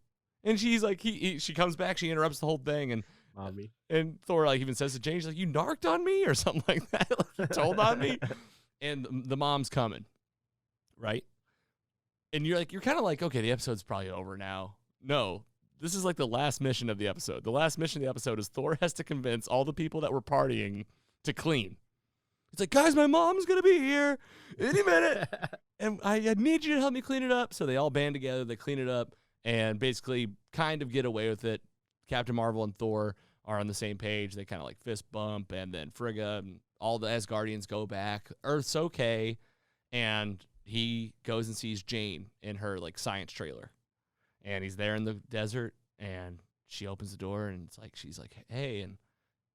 and she's like, she comes back, she interrupts the whole thing, and Mommy. And Thor like even says to Jane, she's like, you narked on me or something like that, like, you told on me, and the mom's coming, right? And you're kind of like, okay, the episode's probably over now. No. this is like the last mission of the episode. The last mission of the episode is Thor has to convince all the people that were partying to clean. It's like, guys, my mom's going to be here any minute, and I need you to help me clean it up. So they all band together, they clean it up, and basically kind of get away with it. Captain Marvel and Thor are on the same page. They kind of like fist bump, and then Frigga and all the Asgardians go back. Earth's okay, and he goes and sees Jane in her like science trailer. And he's there in the desert, and she opens the door, and it's like she's like, hey, and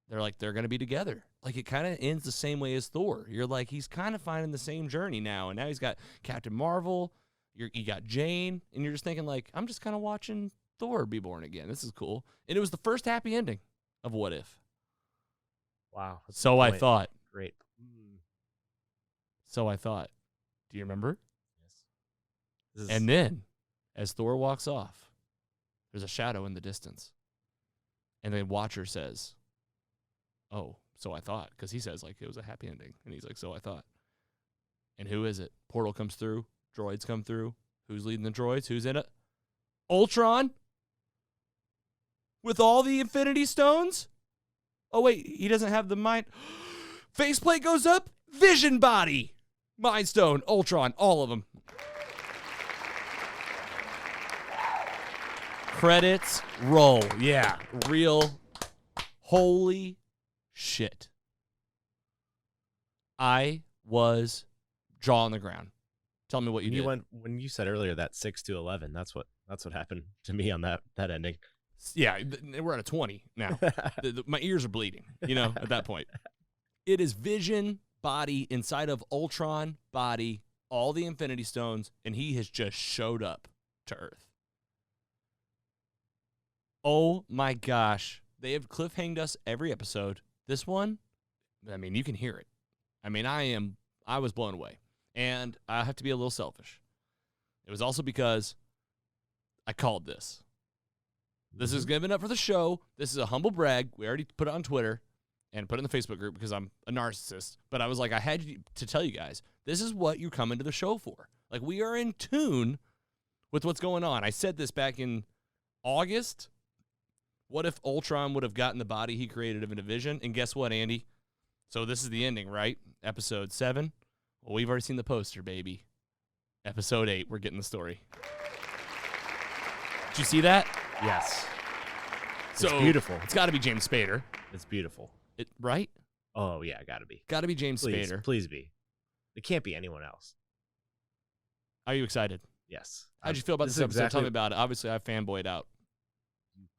they're like, they're going to be together. Like, it kind of ends the same way as Thor. You're like, he's kind of finding the same journey now, and now he's got Captain Marvel, you got Jane, and you're just thinking, like, I'm just kind of watching Thor be born again. This is cool. And it was the first happy ending of What If. Wow. So I thought. Great. So I thought. Do you remember? Yes. And then, as Thor walks off, there's a shadow in the distance. And the Watcher says, oh, so I thought. Because he says, like, it was a happy ending. And he's like, so I thought. And who is it? Portal comes through. Droids come through. Who's leading the droids? Who's in it? Ultron? With all the Infinity Stones? Oh, wait, he doesn't have the mind. Faceplate goes up. Vision body. Mind Stone. Ultron. All of them. Credits roll. Yeah, real. Holy shit. I was jaw on the ground. Tell me what you did. When you said earlier that 6 to 11, that's what happened to me on that ending. Yeah, we're at a 20 now. My ears are bleeding, at that point. It is Vision body inside of Ultron body, all the Infinity Stones, and he has just showed up to Earth. Oh my gosh. They have cliffhanged us every episode. This one, I mean, you can hear it. I mean, I was blown away. And I have to be a little selfish. It was also because I called this. This is giving up for the show. This is a humble brag. We already put it on Twitter and put it in the Facebook group because I'm a narcissist. But I was like, I had to tell you guys, this is what you're coming to the show for. Like, we are in tune with what's going on. I said this back in August. What if Ultron would have gotten the body he created of a Vision? And guess what, Andy? So this is the ending, right? Episode 7. Well, we've already seen the poster, baby. Episode 8, we're getting the story. Did you see that? Yes. So it's beautiful. It's got to be James Spader. It's beautiful. Right? Oh, yeah, got to be. Got to be James Spader. Please be. It can't be anyone else. Are you excited? Yes. How'd you feel about this episode? Tell me about it. Obviously, I fanboyed out.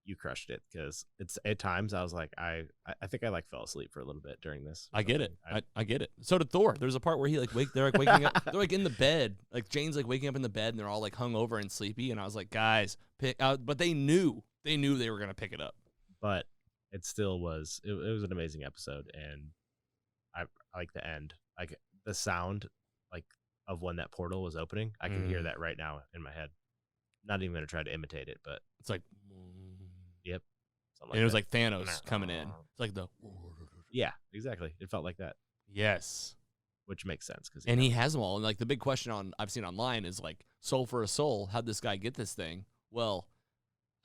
You crushed it because it's at times I was like I think I like fell asleep for a little bit during this. I get it. I get it. So did Thor. There's a part where they're like waking up. They're like in the bed. Like Jane's like waking up in the bed and they're all like hung over and sleepy. And I was like, guys, pick out. But they knew they were gonna pick it up. But it still was. It was an amazing episode, and I like the end. Like the sound like of when that portal was opening. I can hear that right now in my head. Not even gonna try to imitate it, but it's like. Yep. And it was like Thanos coming in. It's like the. Yeah, exactly. It felt like that. Yes. Which makes sense. He has them all. And like the big question I've seen online is like, soul for a soul, how'd this guy get this thing? Well,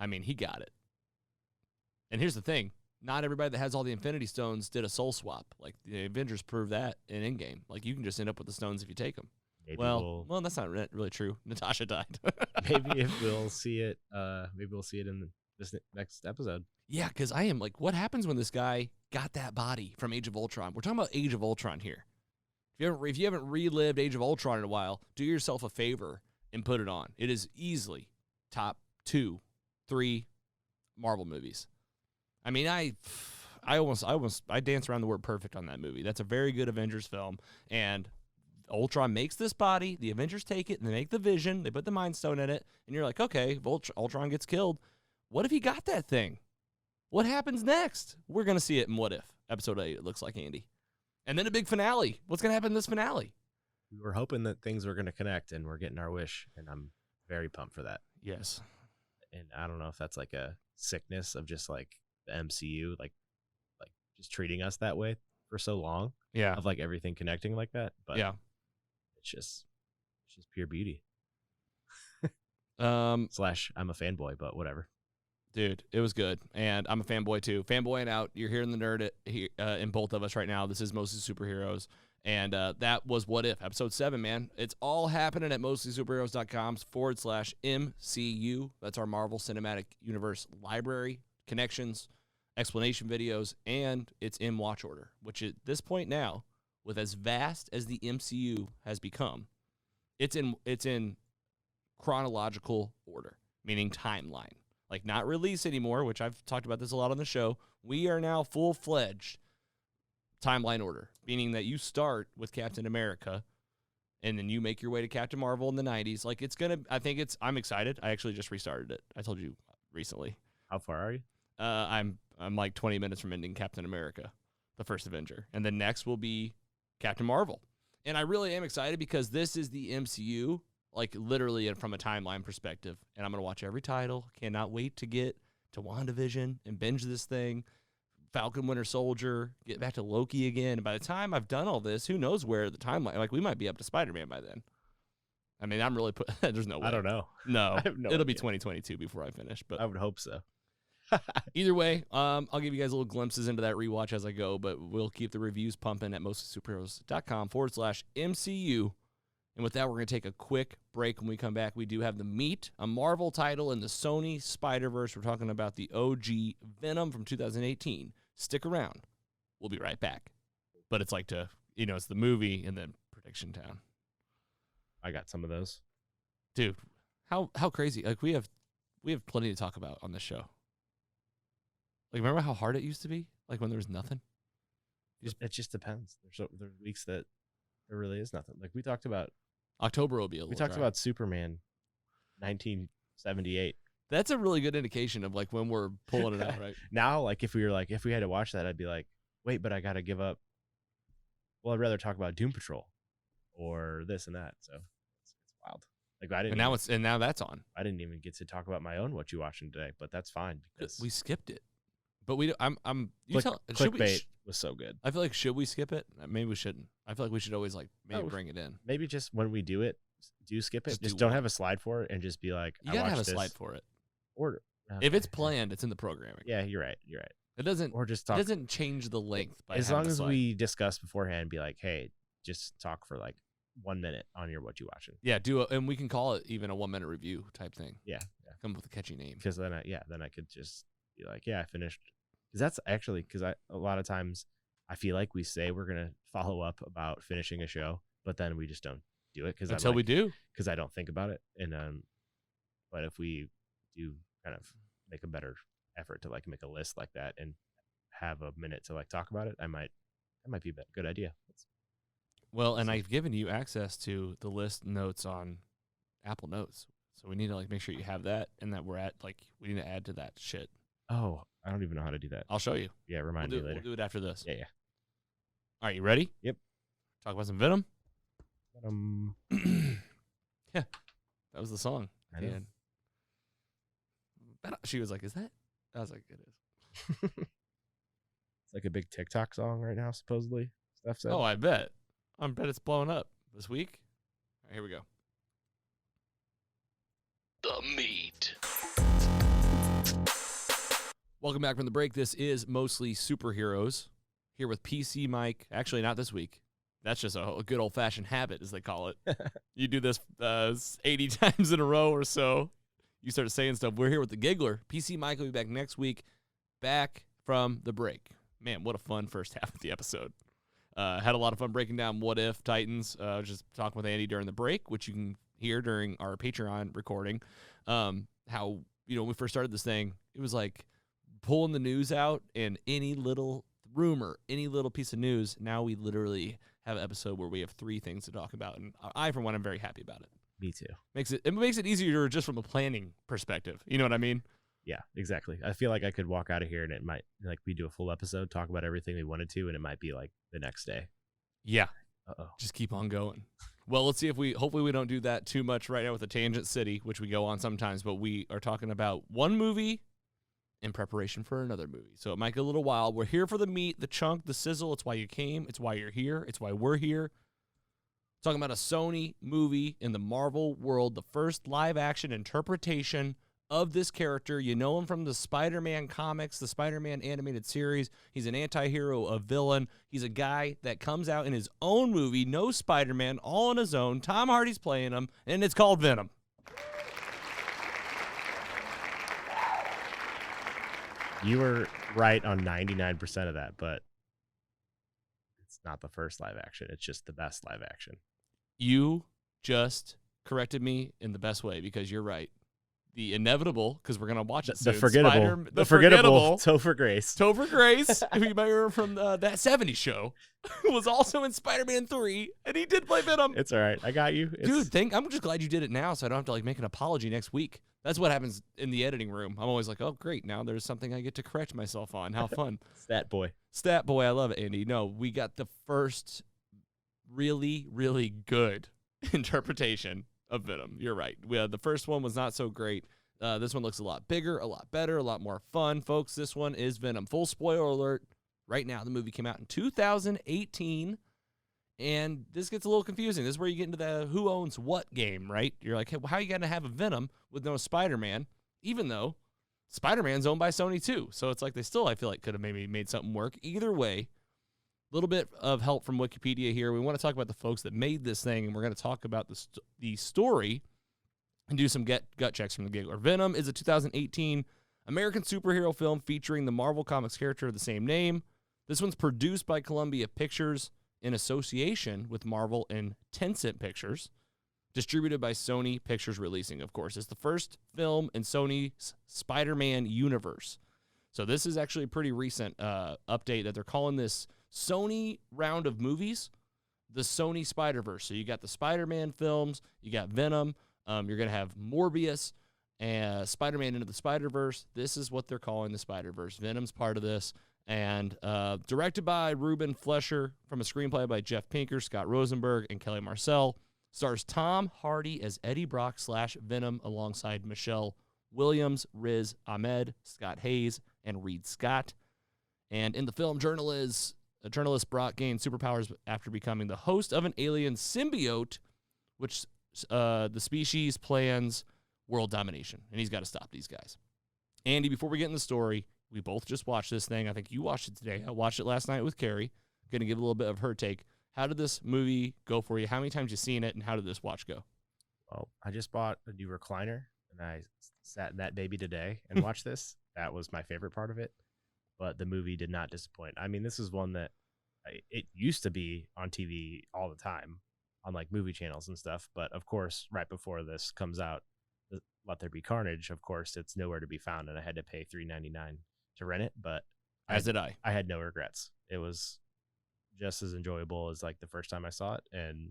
I mean, he got it. And here's the thing. Not everybody that has all the Infinity Stones did a soul swap. Like the Avengers proved that in Endgame. Like you can just end up with the stones if you take them. Maybe well, that's not really true. Natasha died. Maybe if we'll see it. Maybe we'll see it in this next episode. Yeah, because I am like, what happens when this guy got that body from Age of Ultron? We're talking about Age of Ultron here. If you haven't relived Age of Ultron in a while, do yourself a favor and put it on. It is easily top 2, 3 Marvel movies. I mean, I dance around the word perfect on that movie. That's a very good Avengers film, and Ultron makes this body, the Avengers take it, and they make the Vision, they put the Mind Stone in it, and you're like, okay, Ultron gets killed. What if he got that thing? What happens next? We're going to see it in What If, episode 8, it looks like, Andy. And then a big finale. What's going to happen in this finale? We were hoping that things were going to connect, and we're getting our wish, and I'm very pumped for that. Yes. And I don't know if that's like a sickness of just like the MCU, like just treating us that way for so long. Yeah. Of like everything connecting like that. But yeah, it's just pure beauty. / I'm a fanboy, but whatever. Dude, it was good, and I'm a fanboy too. Fanboying out. You're hearing the nerd in both of us right now. This is Mostly Superheroes, and that was What If, episode 7, man. It's all happening at mostlysuperheroes.com/MCU. That's our Marvel Cinematic Universe library, connections, explanation videos, and it's in watch order, which at this point now, with as vast as the MCU has become, it's in chronological order, meaning timeline. Like, not release anymore, which I've talked about this a lot on the show. We are now full-fledged timeline order, meaning that you start with Captain America, and then you make your way to Captain Marvel in the 90s. Like, I'm excited. I actually just restarted it. I told you recently. How far are you? I'm like 20 minutes from ending Captain America, the first Avenger. And then next will be Captain Marvel. And I really am excited because this is the MCU, like literally from a timeline perspective. And I'm going to watch every title. Cannot wait to get to WandaVision and binge this thing. Falcon Winter Soldier, get back to Loki again. And by the time I've done all this, who knows where the timeline, like we might be up to Spider-Man by then. I mean, I'm really there's no way. I don't know. No, no it'll be idea. 2022 before I finish. But I would hope so. either way, I'll give you guys little glimpses into that rewatch as I go, but we'll keep the reviews pumping at mostlysuperheroes.com/MCU. And with that, we're going to take a quick break. When we come back, we do have the meat, a Marvel title in the Sony Spider-Verse. We're talking about the OG Venom from 2018. Stick around. We'll be right back. But it's like it's the movie and then Prediction Town. I got some of those. Dude, how crazy. Like we have plenty to talk about on this show. Like, remember how hard it used to be? Like when there was nothing? It just depends. There's weeks that there really is nothing. Like we talked about October will be a little We talked dry. about Superman 1978. That's a really good indication of like when we're pulling it out, right? Now, like if we had to watch that, I'd be like, wait, but I got to give up. Well, I'd rather talk about Doom Patrol or this and that. So it's wild. Like I didn't. And now that's on. I didn't even get to talk about my own what you watching today, but that's fine because We skipped it. But should clickbait was so good. I feel like, should we skip it? Maybe we shouldn't. I feel like we should always like maybe bring it in. Maybe just when we do it, do skip it. Just don't have a slide for it and just be like, You I gotta watched have a this. slide for it. Or If it's planned, it's in the programming. yeah, you're right. It doesn't. Or just It talk. doesn't change the length. By As having long a as slide. we discuss beforehand, be like, hey, just talk for like 1 minute on your what you watching. Yeah, and we can call it even a 1-minute review type thing. Yeah. Come up with a catchy name. Because then I could just be like, yeah, I finished. Because that's actually a lot of times I feel like we say we're gonna follow up about finishing a show, but then we just don't do it Until we do. because I don't think about it. And but if we do kind of make a better effort to like make a list like that and have a minute to like talk about it, that might be a good idea. Well, and I've given you access to the list notes on Apple Notes, so we need to like make sure you have that, and that we need to add to that shit. Oh, I don't even know how to do that. I'll show you. Yeah, remind me later. We'll do it after this. Yeah. All right, you ready? Yep. Talk about some Venom. Yeah, that was the song. I know. She was like, "Is that?" I was like, "It is." It's like a big TikTok song right now, supposedly. Steph said. Oh, I bet. I bet it's blowing up this week. All right, here we go. The meat. Welcome back from the break. This is Mostly Superheroes. Here with PC Mike. Actually, not this week. That's just a good old-fashioned habit, as they call it. You do this 80 times in a row or so. You start saying stuff. We're here with the Giggler. PC Mike will be back next week, back from the break. Man, what a fun first half of the episode. Had a lot of fun breaking down What If Titans. Just talking with Andy during the break, which you can hear during our Patreon recording. How, when we first started this thing, it was like pulling the news out, and any little rumor, any little piece of news, now we literally have an episode where we have 3 things to talk about, and I, for one, am very happy about it. Me too. It makes it easier just from a planning perspective. You know what I mean? Yeah, exactly. I feel like I could walk out of here and it might, like, we do a full episode, talk about everything we wanted to, and it might be like the next day. Yeah. Uh-oh. Just keep on going. Well, let's see if hopefully we don't do that too much right now with the Tangent City, which we go on sometimes, but we are talking about one movie in preparation for another movie. So it might get a little while. We're here for the meat, the chunk, the sizzle. It's why you came. It's why you're here. It's why we're here. Talking about a Sony movie in the Marvel world, the first live-action interpretation of this character. You know him from the Spider-Man comics, the Spider-Man animated series. He's an anti-hero, a villain. He's a guy that comes out in his own movie, no Spider-Man, all on his own. Tom Hardy's playing him, and it's called Venom. You were right on 99% of that, but it's not the first live action. It's just the best live action. You just corrected me in the best way because you're right. The inevitable, because we're going to watch it soon. The forgettable Topher Grace. Topher Grace, who you might remember from that 70s show, was also in Spider-Man 3, and he did play Venom. It's all right. I got you. Dude, I'm just glad you did it now so I don't have to like make an apology next week. That's what happens in the editing room. I'm always like, oh, great. Now there's something I get to correct myself on. How fun. Stat boy. Stat boy. I love it, Andy. No, we got the first really, really good interpretation of Venom. You're right. The first one was not so great. This one looks a lot bigger, a lot better, a lot more fun. Folks, this one is Venom. Full spoiler alert. Right now, the movie came out in 2018. And this gets a little confusing. This is where you get into the who owns what game, right? You're like, hey, well, how are you going to have a Venom with no Spider-Man, even though Spider-Man's owned by Sony too? So it's like they still, I feel like, could have maybe made something work. Either way, a little bit of help from Wikipedia here. We want to talk about the folks that made this thing, and we're going to talk about the story and do some gut checks from the Giggler. Venom is a 2018 American superhero film featuring the Marvel Comics character of the same name. This one's produced by Columbia Pictures in association with Marvel and Tencent Pictures, distributed by Sony Pictures Releasing, of course. It's the first film in Sony's Spider-Man universe. So this is actually a pretty recent update that they're calling this Sony round of movies, the Sony Spider-Verse. So you got the Spider-Man films, you got Venom, you're going to have Morbius, and Spider-Man Into the Spider-Verse. This is what they're calling the Spider-Verse. Venom's part of this. And directed by Ruben Fleischer from a screenplay by Jeff Pinker, Scott Rosenberg, and Kelly Marcel. Stars Tom Hardy as Eddie Brock / Venom alongside Michelle Williams, Riz Ahmed, Scott Hayes, and Reed Scott. And in the film, journalist Brock gained superpowers after becoming the host of an alien symbiote, which the species plans world domination. And he's got to stop these guys. Andy, before we get in the story, we both just watched this thing. I think you watched it today. I watched it last night with Carrie. Going to give a little bit of her take. How did this movie go for you? How many times you seen it, and how did this watch go? Well, I just bought a new recliner, and I sat in that baby today and watched this. That was my favorite part of it, but the movie did not disappoint. I mean, this is one that it used to be on TV all the time on like movie channels and stuff, but of course, right before this comes out, Let There Be Carnage, of course, it's nowhere to be found, and I had to pay $3.99 to rent it, but as did I. I had no regrets. It was just as enjoyable as like the first time I saw it, and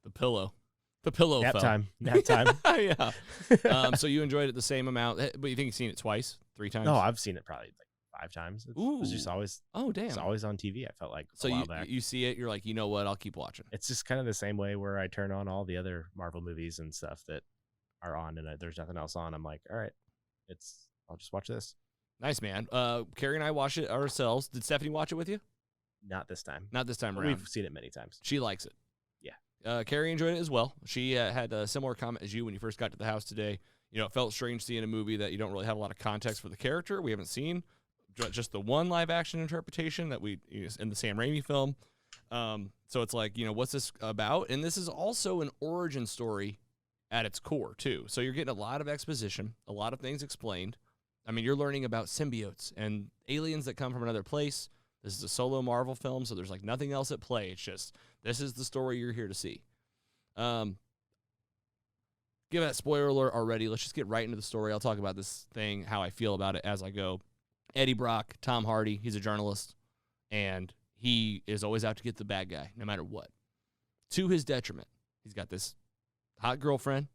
the pillow nap fell. time. Yeah. So you enjoyed it the same amount, but you think you've seen it twice, 3 times? No, I've seen it probably like 5 times. It was just always damn. It's always on TV. I felt like so a while back. You see it, you're like, you know what? I'll keep watching. It's just kind of the same way where I turn on all the other Marvel movies and stuff that are on, and there's nothing else on. I'm like, all right, I'll just watch this. Nice, man. Carrie and I watched it ourselves. Did Stephanie watch it with you? Not this time. Not this time around. We've seen it many times. She likes it. Yeah. Carrie enjoyed it as well. She had a similar comment as you when you first got to the house today. You know, it felt strange seeing a movie that you don't really have a lot of context for the character. We haven't seen just the one live action interpretation that we in the Sam Raimi film. So it's like, what's this about? And this is also an origin story at its core too. So you're getting a lot of exposition, a lot of things explained. I mean, you're learning about symbiotes and aliens that come from another place. This is a solo Marvel film, so there's like nothing else at play. It's just, this is the story you're here to see. Give that spoiler alert already. Let's just get right into the story. I'll talk about this thing, how I feel about it as I go. Eddie Brock, Tom Hardy, he's a journalist, and he is always out to get the bad guy, no matter what. To his detriment, he's got this hot girlfriend.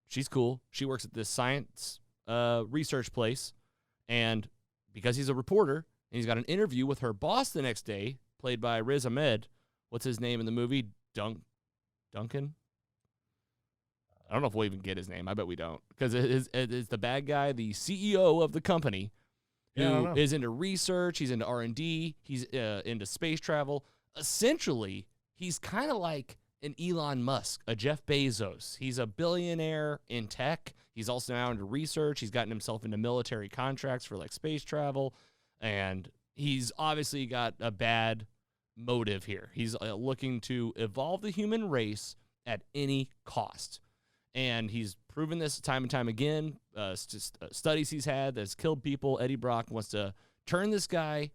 She's cool. She works at this science research place, and because he's a reporter, and he's got an interview with her boss the next day, played by Riz Ahmed. What's his name in the movie? Duncan? I don't know if we'll even get his name. I bet we don't. Because it's the bad guy, the CEO of the company, who is into research. He's into R&D. He's into space travel. Essentially, he's kind of like an Elon Musk, a Jeff Bezos. He's a billionaire in tech. He's also now into research. He's gotten himself into military contracts for like space travel, and he's obviously got a bad motive here. He's looking to evolve the human race at any cost. And he's proven this time and time again. Studies he's had that's killed people. Eddie Brock wants to turn this guy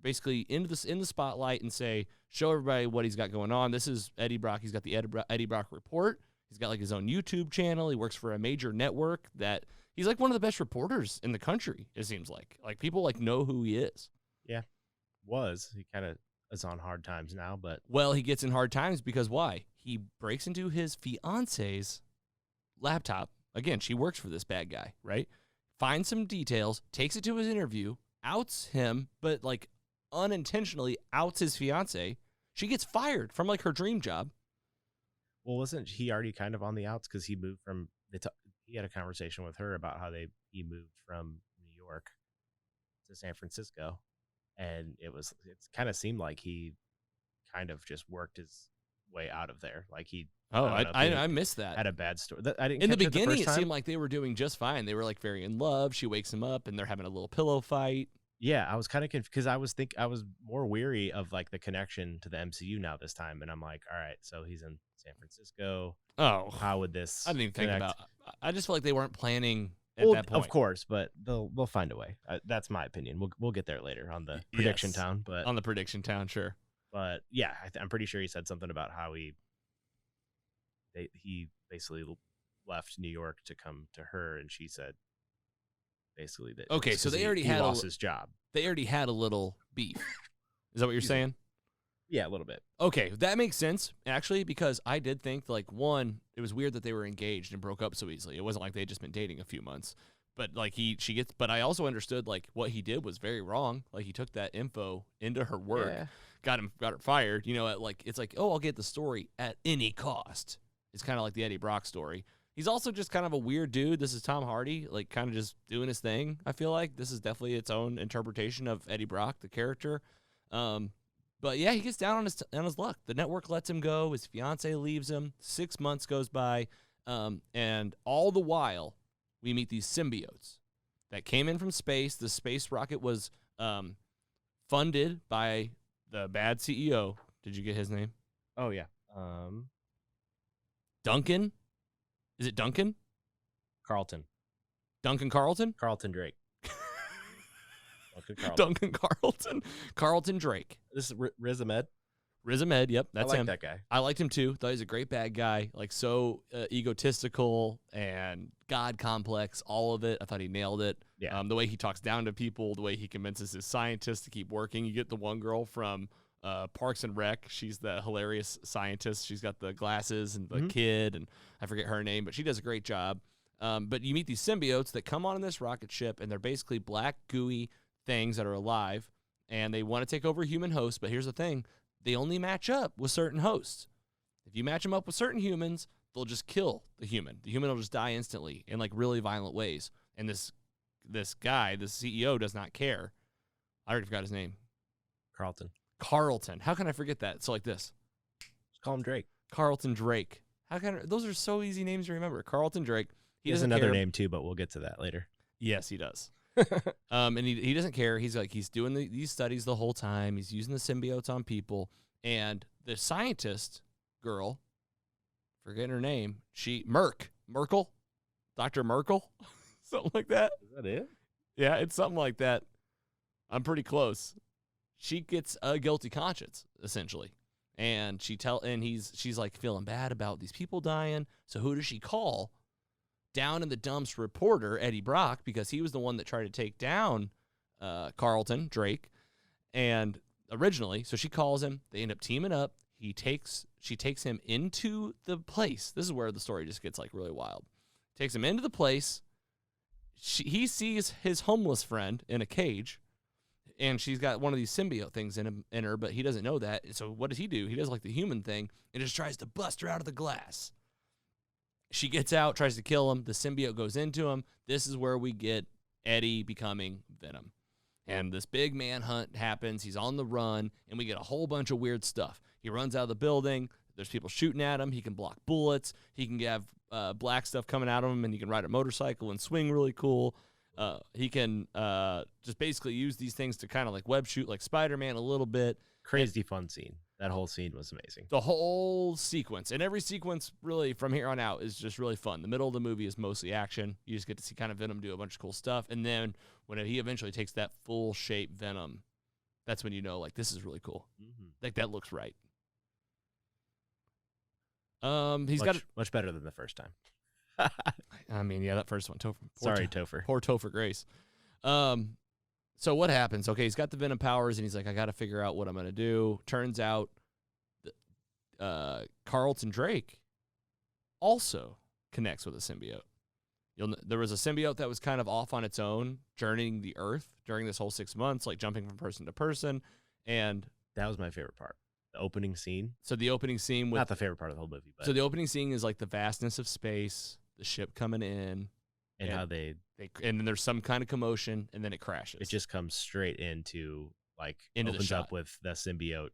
basically in the spotlight and show everybody what he's got going on. This is Eddie Brock. He's got the Eddie Brock Report. He's got like his own YouTube channel. He works for a major network that he's like one of the best reporters in the country, it seems like. Like people like know who he is. Yeah. He kind of is on hard times now, but well, he gets in hard times because why? He breaks into his fiance's laptop. Again, she works for this bad guy, right? Finds some details, takes it to his interview, outs him, but like unintentionally outs his fiance. She gets fired from like her dream job. Well, wasn't he already kind of on the outs because he moved from he had a conversation with her about how he moved from New York to San Francisco, and it kind of seemed like he kind of just worked his way out of there. Like I missed that. Had a bad story. I didn't. In the beginning, it seemed like they were doing just fine. They were like very in love. She wakes him up, and they're having a little pillow fight. Yeah, I was kind of confused because I was more weary of like the connection to the MCU now this time, and I'm like, all right, so he's in San Francisco. Oh, how would this? I didn't even think about. I just feel like they weren't planning at that point. Of course, but they'll find a way. That's my opinion. We'll get there later on the prediction town, but on the prediction town, sure. But yeah, I'm pretty sure he said something about how he basically left New York to come to her, and she said basically that. Okay, so they already he lost his job. They already had a little beef. Is that what you're saying? Yeah, a little bit. Okay, that makes sense actually, because I did think like one, it was weird that they were engaged and broke up so easily. It wasn't like they'd just been dating a few months. But like but I also understood like what he did was very wrong. Like he took that info into her work. Yeah. Got her fired, it's like, oh, I'll get the story at any cost. It's kind of like the Eddie Brock story. He's also just kind of a weird dude. This is Tom Hardy, like kind of just doing his thing. I feel like this is definitely its own interpretation of Eddie Brock, the character. But yeah, he gets down on his luck. The network lets him go. His fiance leaves him. 6 months goes by. And all the while, we meet these symbiotes that came in from space. The space rocket was funded by the bad CEO. Did you get his name? Oh, yeah. Duncan? Is it Duncan? Carlton. Duncan Carlton? Carlton Drake. Duncan Carlton. Carlton Drake. This is Riz Ahmed. Riz Ahmed, yep, that's him. I like that guy. I liked him too. Thought he was a great bad guy. Like so egotistical and God complex, all of it. I thought he nailed it. Yeah. The way he talks down to people, the way he convinces his scientists to keep working. You get the one girl from Parks and Rec. She's the hilarious scientist. She's got the glasses and the kid, and I forget her name, but she does a great job. But you meet these symbiotes that come on in this rocket ship, and they're basically black, gooey things that are alive, and they want to take over human hosts. But here's the thing. They only match up with certain hosts. If you match them up with certain humans, they'll just kill the human. The human will just die instantly in like really violent ways. And this guy, the CEO, does not care. I already forgot his name. Carlton. How can I forget that? So like this. Just call him Drake. Carlton Drake. Those are so easy names to remember. Carlton Drake. He has another name too, but we'll get to that later. Yes, he does. And he doesn't care. He's doing these studies the whole time. He's using the symbiotes on people. And the scientist girl, forgetting her name, Merkel, Dr. Merkel, something like that. Is that it? Yeah, it's something like that. I'm pretty close. She gets a guilty conscience, essentially. And she's like feeling bad about these people dying. So who does she call? Down in the dumps reporter, Eddie Brock, because he was the one that tried to take down Carlton Drake. And originally, so she calls him. They end up teaming up. She takes him into the place. This is where the story just gets like really wild. Takes him into the place. He sees his homeless friend in a cage, and she's got one of these symbiote things in her, but he doesn't know that. So what does he do? He does like the human thing and just tries to bust her out of the glass. She gets out, tries to kill him. The symbiote goes into him. This is where we get Eddie becoming Venom. And this big manhunt happens. He's on the run, and we get a whole bunch of weird stuff. He runs out of the building. There's people shooting at him. He can block bullets. He can have black stuff coming out of him, and he can ride a motorcycle and swing really cool. He can just basically use these things to kind of like web shoot like Spider-Man a little bit. Crazy fun scene. That whole scene was amazing. The whole sequence, and every sequence really from here on out is just really fun. The middle of the movie is mostly action. You just get to see kind of Venom do a bunch of cool stuff. And then when he eventually takes that full shape Venom, that's when you know, like, this is really cool. Mm-hmm. Like, that looks right. He's got much better than the first time. I mean, yeah, that first one. Topher. Poor Topher Grace. So what happens? Okay, he's got the Venom powers, and he's like, I got to figure out what I'm going to do. Turns out Carlton Drake also connects with a symbiote. There was a symbiote that was kind of off on its own, journeying the Earth during this whole 6 months, like jumping from person to person. And that was my favorite part. The opening scene. So the opening scene with... Not the favorite part of the whole movie. But so the opening scene is like the vastness of space, the ship coming in. And how they and then there's some kind of commotion, and then it crashes. It just comes straight into the shot. Up with the symbiote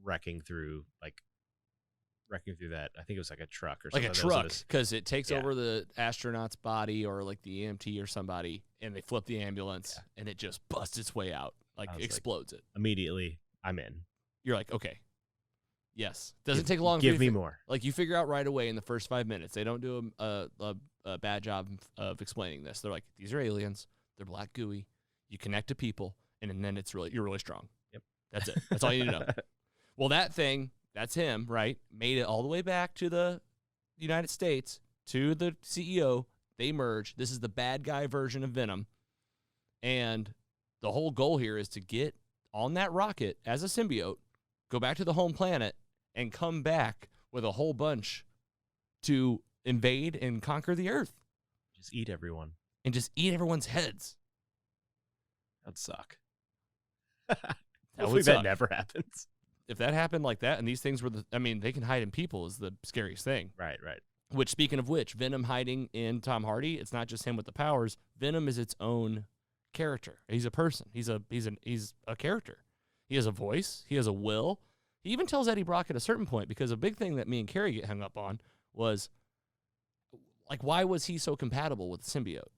wrecking through that. I think it was like a truck or something. Like a truck, because it takes over the astronaut's body or like the EMT or somebody, and they flip the ambulance, and it just busts its way out, explodes it. Immediately, I'm in. You're like, okay. Yes. Doesn't take long. Give me more. Like, you figure out right away in the first 5 minutes. They don't do a bad job of explaining this. They're like, these are aliens. They're black gooey. You connect to people, and then you're really strong. Yep. That's it. That's all you need to know. Well, that thing, that's him, right? Made it all the way back to the United States, to the CEO. They merge. This is the bad guy version of Venom. And the whole goal here is to get on that rocket as a symbiote, go back to the home planet, and come back with a whole bunch to invade and conquer the Earth. Just eat everyone. And just eat everyone's heads. That'd suck. Hopefully that never happens. If that happened like that, and these things were they can hide in people is the scariest thing. Right. Which, speaking of which, Venom hiding in Tom Hardy, it's not just him with the powers. Venom is its own character. He's a person. He's a character. He has a voice. He has a will. He even tells Eddie Brock at a certain point, because a big thing that me and Carrie get hung up on was, like, why was he so compatible with the symbiote?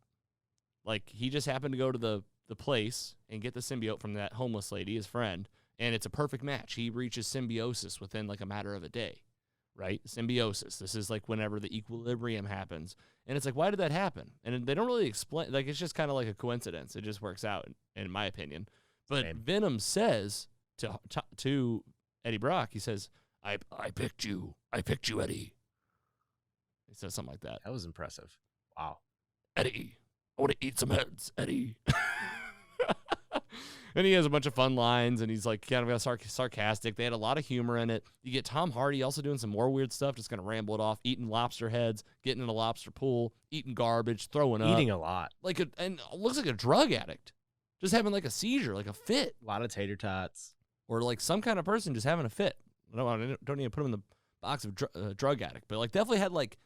Like, he just happened to go to the place and get the symbiote from that homeless lady, his friend, and it's a perfect match. He reaches symbiosis within, like, a matter of a day, right? Symbiosis. This is, like, whenever the equilibrium happens. And it's like, why did that happen? And they don't really explain. Like, it's just kind of like a coincidence. It just works out, in my opinion. But Same. Venom says to Eddie Brock, he says, I picked you. I picked you, Eddie. He says something like that. That was impressive. Wow. Eddie, I want to eat some heads, Eddie. And he has a bunch of fun lines, and he's like kind of sarcastic. They had a lot of humor in it. You get Tom Hardy also doing some more weird stuff, just going to ramble it off, eating lobster heads, getting in a lobster pool, eating garbage, throwing up. Eating a lot. And looks like a drug addict. Just having like a seizure, like a fit. A lot of tater tots. Or like some kind of person just having a fit. I don't even put him in the box of drug addict, but like definitely had like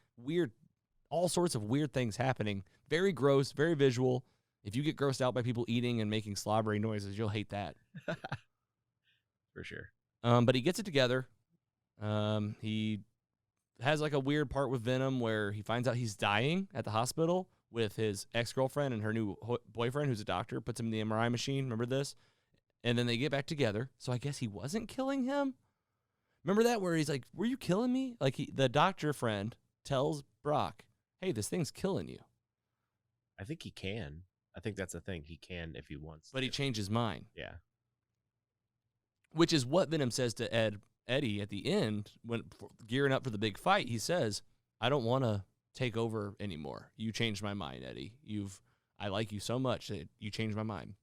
all sorts of weird things happening. Very gross, very visual. If you get grossed out by people eating and making slobbery noises, you'll hate that. For sure. But he gets it together. He has like a weird part with Venom where he finds out he's dying at the hospital with his ex-girlfriend and her new boyfriend, who's a doctor, puts him in the MRI machine. Remember this? And then they get back together. So I guess he wasn't killing him. Remember that, where he's like, were you killing me? Like the doctor friend tells Brock, hey, this thing's killing you. I think he can. I think that's the thing. He can if he wants. But he changed his mind. Yeah. Which is what Venom says to Eddie at the end when gearing up for the big fight. He says, I don't want to take over anymore. You changed my mind, Eddie. I like you so much that you changed my mind.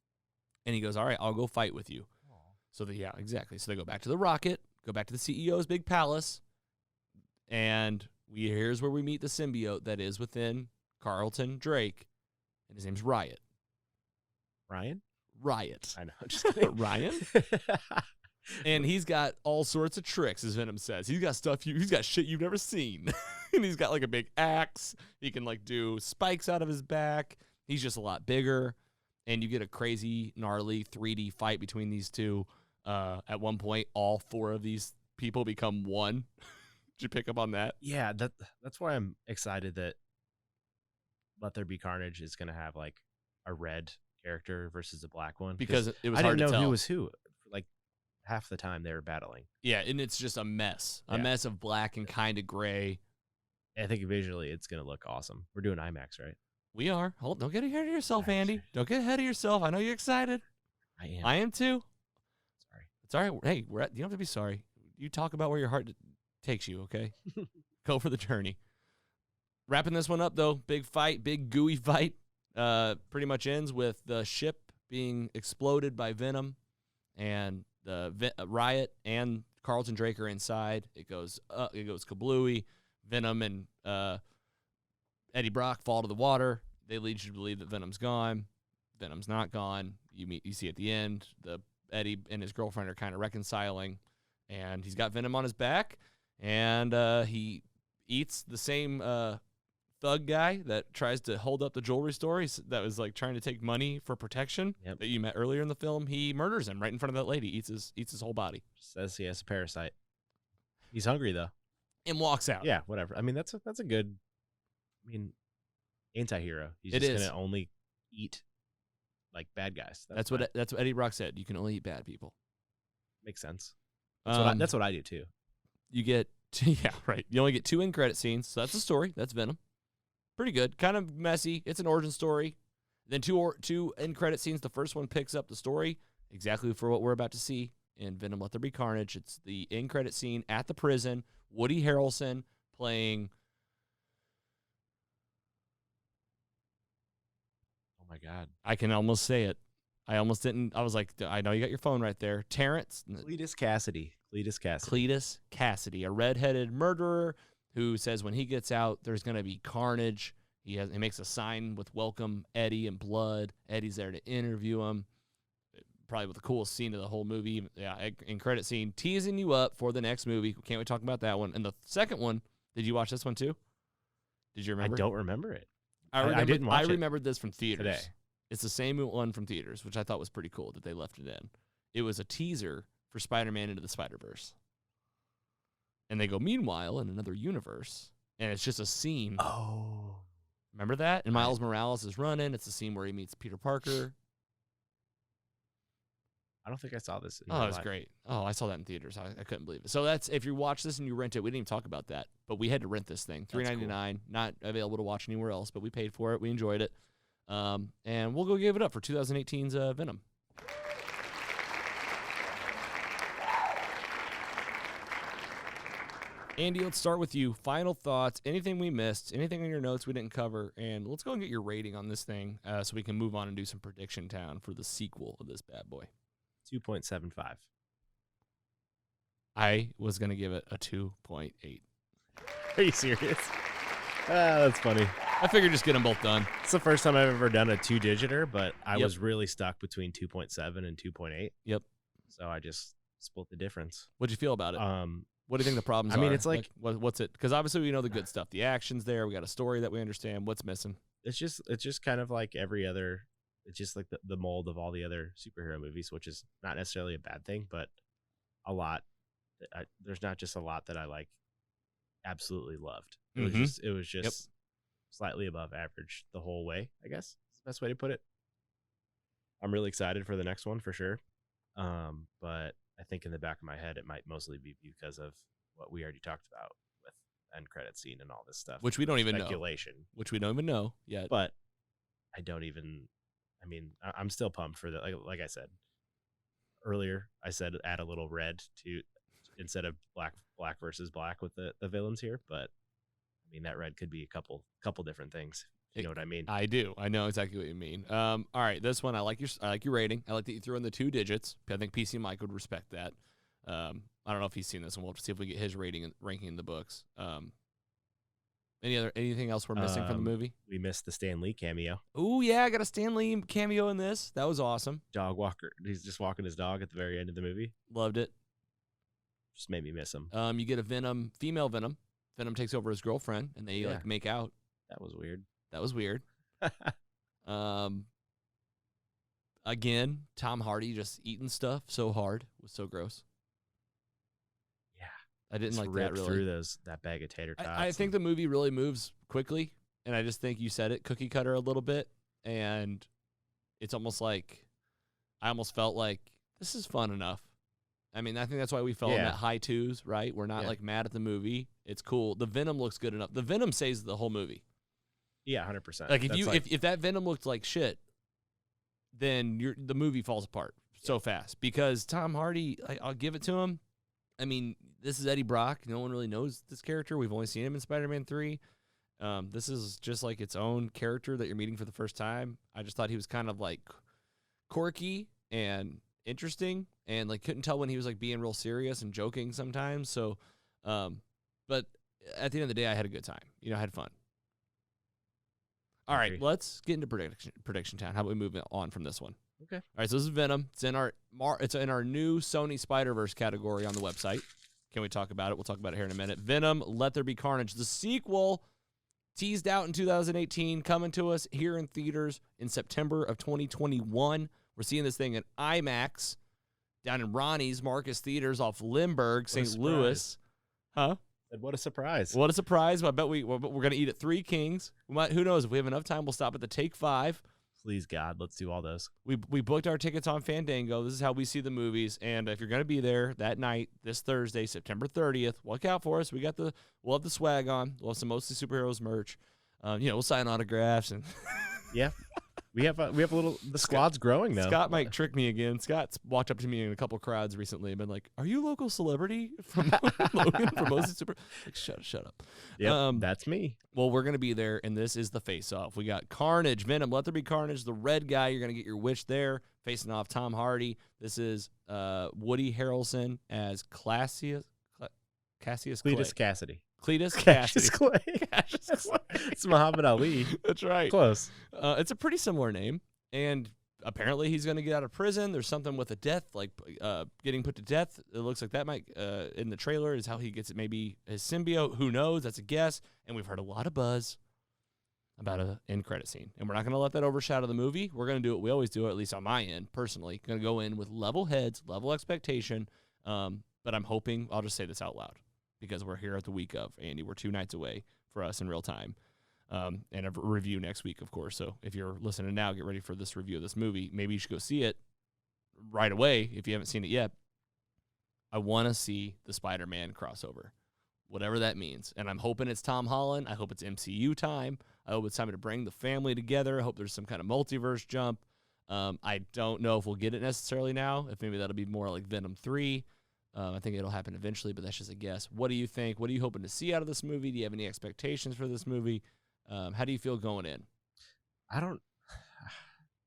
And he goes, all right, I'll go fight with you. Aww. So yeah, exactly. So they go back to the rocket, go back to the CEO's big palace, and here's where we meet the symbiote that is within Carlton Drake, and his name's Riot. Ryan? Riot. I know. I'm just kidding. Ryan? And he's got all sorts of tricks, as Venom says. He's got stuff, he's got shit you've never seen. And he's got like a big axe. He can like do spikes out of his back. He's just a lot bigger. And you get a crazy, gnarly 3D fight between these two. At one point, all four of these people become one. Did you pick up on that? Yeah, that's why I'm excited that Let There Be Carnage is going to have like a red character versus a black one. Because it was I hard didn't to know tell. who was who. Like half the time they were battling. Yeah, and it's just a mess. A Yeah. mess of black and kind of gray. I think visually it's going to look awesome. We're doing IMAX, right? We are. Don't get ahead of yourself, Sorry, Andy. sorry. Don't get ahead of yourself. I know you're excited. I am. I am too. Sorry. It's all right. Hey, you don't have to be sorry. You talk about where your heart takes you, okay? Go for the journey. Wrapping this one up, though, big fight, big gooey fight. Pretty much ends with the ship being exploded by Venom, and the Riot and Carlton Drake are inside. It goes kablooey. Venom and Eddie Brock fall to the water. They lead you to believe that Venom's gone. Venom's not gone. You see at the end, Eddie and his girlfriend are kind of reconciling, and he's got Venom on his back, and he eats the same thug guy that tries to hold up the jewelry store that was like trying to take money for protection that you met earlier in the film. He murders him right in front of that lady, eats his whole body. Says he has a parasite. He's hungry though. And walks out. Yeah, whatever. I mean, that's a good, anti-hero. He's It just is. gonna only eat like bad guys. That's what Eddie Brock said. You can only eat bad people. makes sense. That's what I do too. You get yeah, right. You only get 2 end credit scenes, so that's the story. That's Venom. Pretty good. Kind of messy. It's an origin story. Then two end credit scenes. The first one picks up the story exactly for what we're about to see in Venom: Let There Be Carnage. It's the end credit scene at the prison. Woody Harrelson playing. Oh my God. I can almost say it. I almost didn't. I was like, I know you got your phone right there. Cletus Cassidy. Cletus Cassidy, a redheaded murderer who says when he gets out, there's going to be carnage. He makes a sign with welcome Eddie and blood. Eddie's there to interview him. Probably with the coolest scene of the whole movie. Yeah, in credit scene, teasing you up for the next movie. Can't wait to talk about that one. And the second one, did you watch this one too? Did you remember? I don't remember it. I didn't watch it. I remembered this from theaters. Today. It's the same one from theaters, which I thought was pretty cool that they left it in. It was a teaser for Spider-Man Into the Spider-Verse. And they go, meanwhile, in another universe, and it's just a scene. Oh. Remember that? And Miles Morales is running. It's a scene where he meets Peter Parker. I don't think I saw this. Oh, it was great. Oh, I saw that in theaters. I couldn't believe it. So that's, if you watch this and you rent it, we didn't even talk about that, but we had to rent this thing. $3.99, not available to watch anywhere else, but we paid for it. We enjoyed it. And we'll go give it up for 2018's Venom. Andy, let's start with you. Final thoughts, anything we missed, anything in your notes we didn't cover, and let's go and get your rating on this thing so we can move on and do some prediction town for the sequel of this bad boy. 2.75. I was going to give it a 2.8. Are you serious? That's funny. I figured just get them both done. It's the first time I've ever done a 2-digiter, but I was really stuck between 2.7 and 2.8. Yep. So I just split the difference. What'd you feel about it? What do you think the problems are? I mean, it's like what's it? Because obviously we know the good stuff. The action's there. We got a story that we understand. What's missing? it's just kind of like every other. It's just like the mold of all the other superhero movies, which is not necessarily a bad thing, but a lot. There's not just a lot that I like absolutely loved. It was just slightly above average the whole way, I guess is the best way to put it. I'm really excited for the next one for sure. But I think in the back of my head, it might mostly be because of what we already talked about with end credit scene and all this stuff, Which we don't even know. Speculation. Which we don't even know yet. But I don't even. I mean, I'm still pumped for the like I said earlier. I said add a little red to instead of black versus black with the villains here. But I mean, that red could be a couple different things. You know what I mean? I do. I know exactly what you mean. All right, this one I like your rating. I like that you threw in the 2 digits. I think PC Mike would respect that. I don't know if he's seen this one. We'll have to see if we get his rating and ranking in the books. Anything else we're missing from the movie? We missed the Stan Lee cameo. Oh yeah, I got a Stan Lee cameo in this. That was awesome. Dog walker. He's just walking his dog at the very end of the movie. Loved it. Just made me miss him. You get a female Venom. Venom takes over his girlfriend, and they make out. That was weird. Again, Tom Hardy just eating stuff so hard. It was so gross. Yeah. I didn't Just like that rip really. through that bag of tater tots. I think the movie really moves quickly, and I just think you said it, cookie cutter a little bit, and it's almost like I almost felt like this is fun enough. I mean, I think that's why we fell in that high twos, right? We're not like mad at the movie. It's cool. The Venom looks good enough. The Venom saves the whole movie. Yeah, 100%. Like if that Venom looked like shit, then the movie falls apart so fast because Tom Hardy, I'll give it to him. I mean, this is Eddie Brock. No one really knows this character. We've only seen him in Spider-Man 3. This is just like its own character that you're meeting for the first time. I just thought he was kind of like quirky and interesting, and like couldn't tell when he was like being real serious and joking sometimes. So, but at the end of the day, I had a good time. I had fun. All right, let's get into prediction time. How about we move on from this one? Okay. All right, so this is Venom. It's in our new Sony Spider-Verse category on the website. Can we talk about it? We'll talk about it here in a minute. Venom, Let There Be Carnage. The sequel, teased out in 2018, coming to us here in theaters in September of 2021. We're seeing this thing in IMAX down in Ronnie's Marcus Theaters off Lindbergh, St. Louis. Huh? What a surprise. What a surprise. I bet we're going to eat at Three Kings. Who knows? If we have enough time, we'll stop at the Take 5. Please, God, let's do all those. We booked our tickets on Fandango. This is how we see the movies. And if you're going to be there that night, this Thursday, September 30th, look out for us. We'll have the swag on. We'll have some Mostly Superheroes merch. We'll sign autographs and yeah. We have a little. The squad's growing now. Scott might trick me again. Scott's walked up to me in a couple crowds recently and been like, "Are you a local celebrity from Logan from Mostly Super?" Like, shut up. Yeah, that's me. Well, we're gonna be there, and this is the face-off. We got Carnage, Venom, Let There Be Carnage, the red guy. You're gonna get your wish there, facing off Tom Hardy. This is Woody Harrelson as Cletus Cassidy. Cletus Cassius Clay. Clay. It's Muhammad Ali. That's right. Close. It's a pretty similar name, and apparently he's going to get out of prison. There's something with a death, like getting put to death. It looks like that might, in the trailer, is how he gets it. Maybe his symbiote. Who knows? That's a guess. And we've heard a lot of buzz about an end credit scene, and we're not going to let that overshadow the movie. We're going to do what we always do, at least on my end, personally. Going to go in with level heads, level expectation. But I'm hoping, I'll just say this out loud, because we're here at the week of, Andy. We're 2 nights away for us in real time. And a review next week, of course. So if you're listening now, get ready for this review of this movie. Maybe you should go see it right away if you haven't seen it yet. I want to see the Spider-Man crossover, whatever that means. And I'm hoping it's Tom Holland. I hope it's MCU time. I hope it's time to bring the family together. I hope there's some kind of multiverse jump. I don't know if we'll get it necessarily now, if maybe that'll be more like Venom 3. I think it'll happen eventually, but that's just a guess. What do you think? What are you hoping to see out of this movie? Do you have any expectations for this movie? How do you feel going in?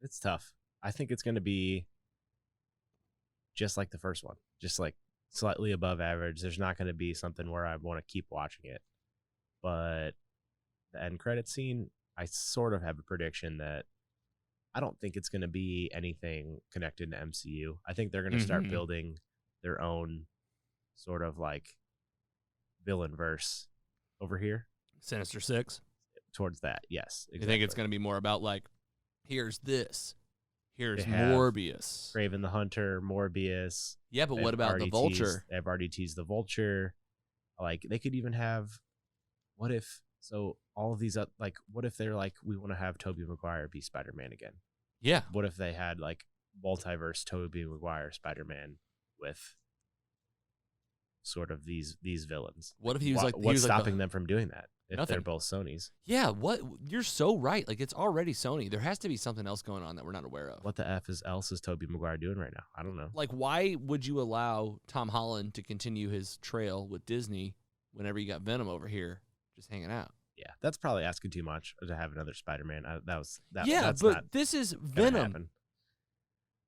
It's tough. I think it's going to be just like the first one, just like slightly above average. There's not going to be something where I want to keep watching it. But the end credit scene, I sort of have a prediction that I don't think it's going to be anything connected to MCU. I think they're going to start building their own sort of like villain verse over here. Sinister Six? Towards that, yes. Exactly. You think it's going to be more about like, here's this, here's Morbius. Kraven the Hunter, Morbius. Yeah, but what about the Vulture? They've already teased the Vulture. Like, they could even have, what if they're like, we want to have Tobey Maguire be Spider-Man again? Yeah. What if they had like multiverse Tobey Maguire Spider-Man with sort of these villains? What if he was what's stopping them from doing that if nothing. they're both Sonys? Yeah, you're so right. Like, it's already Sony. There has to be something else going on that we're not aware of. What the F else is Tobey Maguire doing right now? I don't know. Like, why would you allow Tom Holland to continue his trail with Disney whenever you got Venom over here just hanging out? Yeah, that's probably asking too much to have another Spider-Man. This is Venom.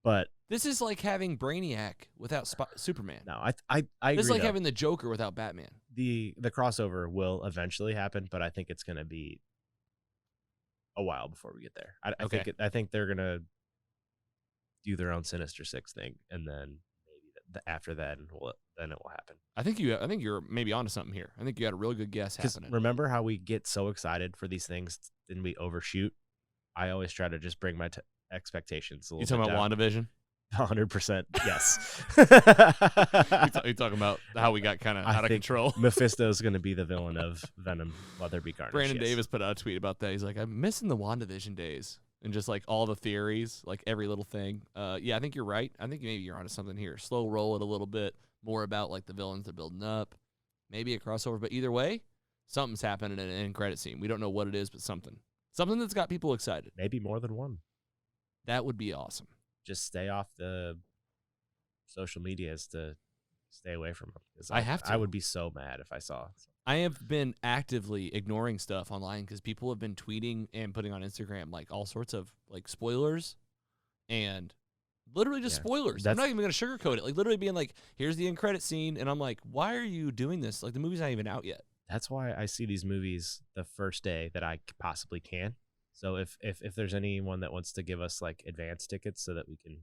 But this is like having Brainiac without Superman. No, I agree. This is like having the Joker without Batman. The crossover will eventually happen, but I think it's going to be a while before we get there. I think they're going to do their own Sinister Six thing, and then maybe after that, then it will happen. I think you're maybe onto something here. I think you got a really good guess happening. Remember how we get so excited for these things and we overshoot? I always try to just bring my expectations a little bit down. You talking about WandaVision? 100% yes. You talking about how we got kind of out of control? Mephisto's going to be the villain of Venom, Let There Be Carnage. Brandon Davis put out a tweet about that. He's like, I'm missing the WandaVision days and just like all the theories, like every little thing. Yeah, I think you're right. I think maybe you're onto something here. Slow roll it a little bit more about like the villains they're building up. Maybe a crossover, but either way, something's happening in an end credit scene. We don't know what it is, but something that's got people excited. Maybe more than one. That would be awesome. Just stay off the social medias to stay away from them. I have to. I would be so mad if I saw it. I have been actively ignoring stuff online because people have been tweeting and putting on Instagram like all sorts of like spoilers and literally just spoilers. I'm not even going to sugarcoat it. Like literally being like, here's the end credit scene. And I'm like, why are you doing this? Like the movie's not even out yet. That's why I see these movies the first day that I possibly can. So if there's anyone that wants to give us like advance tickets so that we can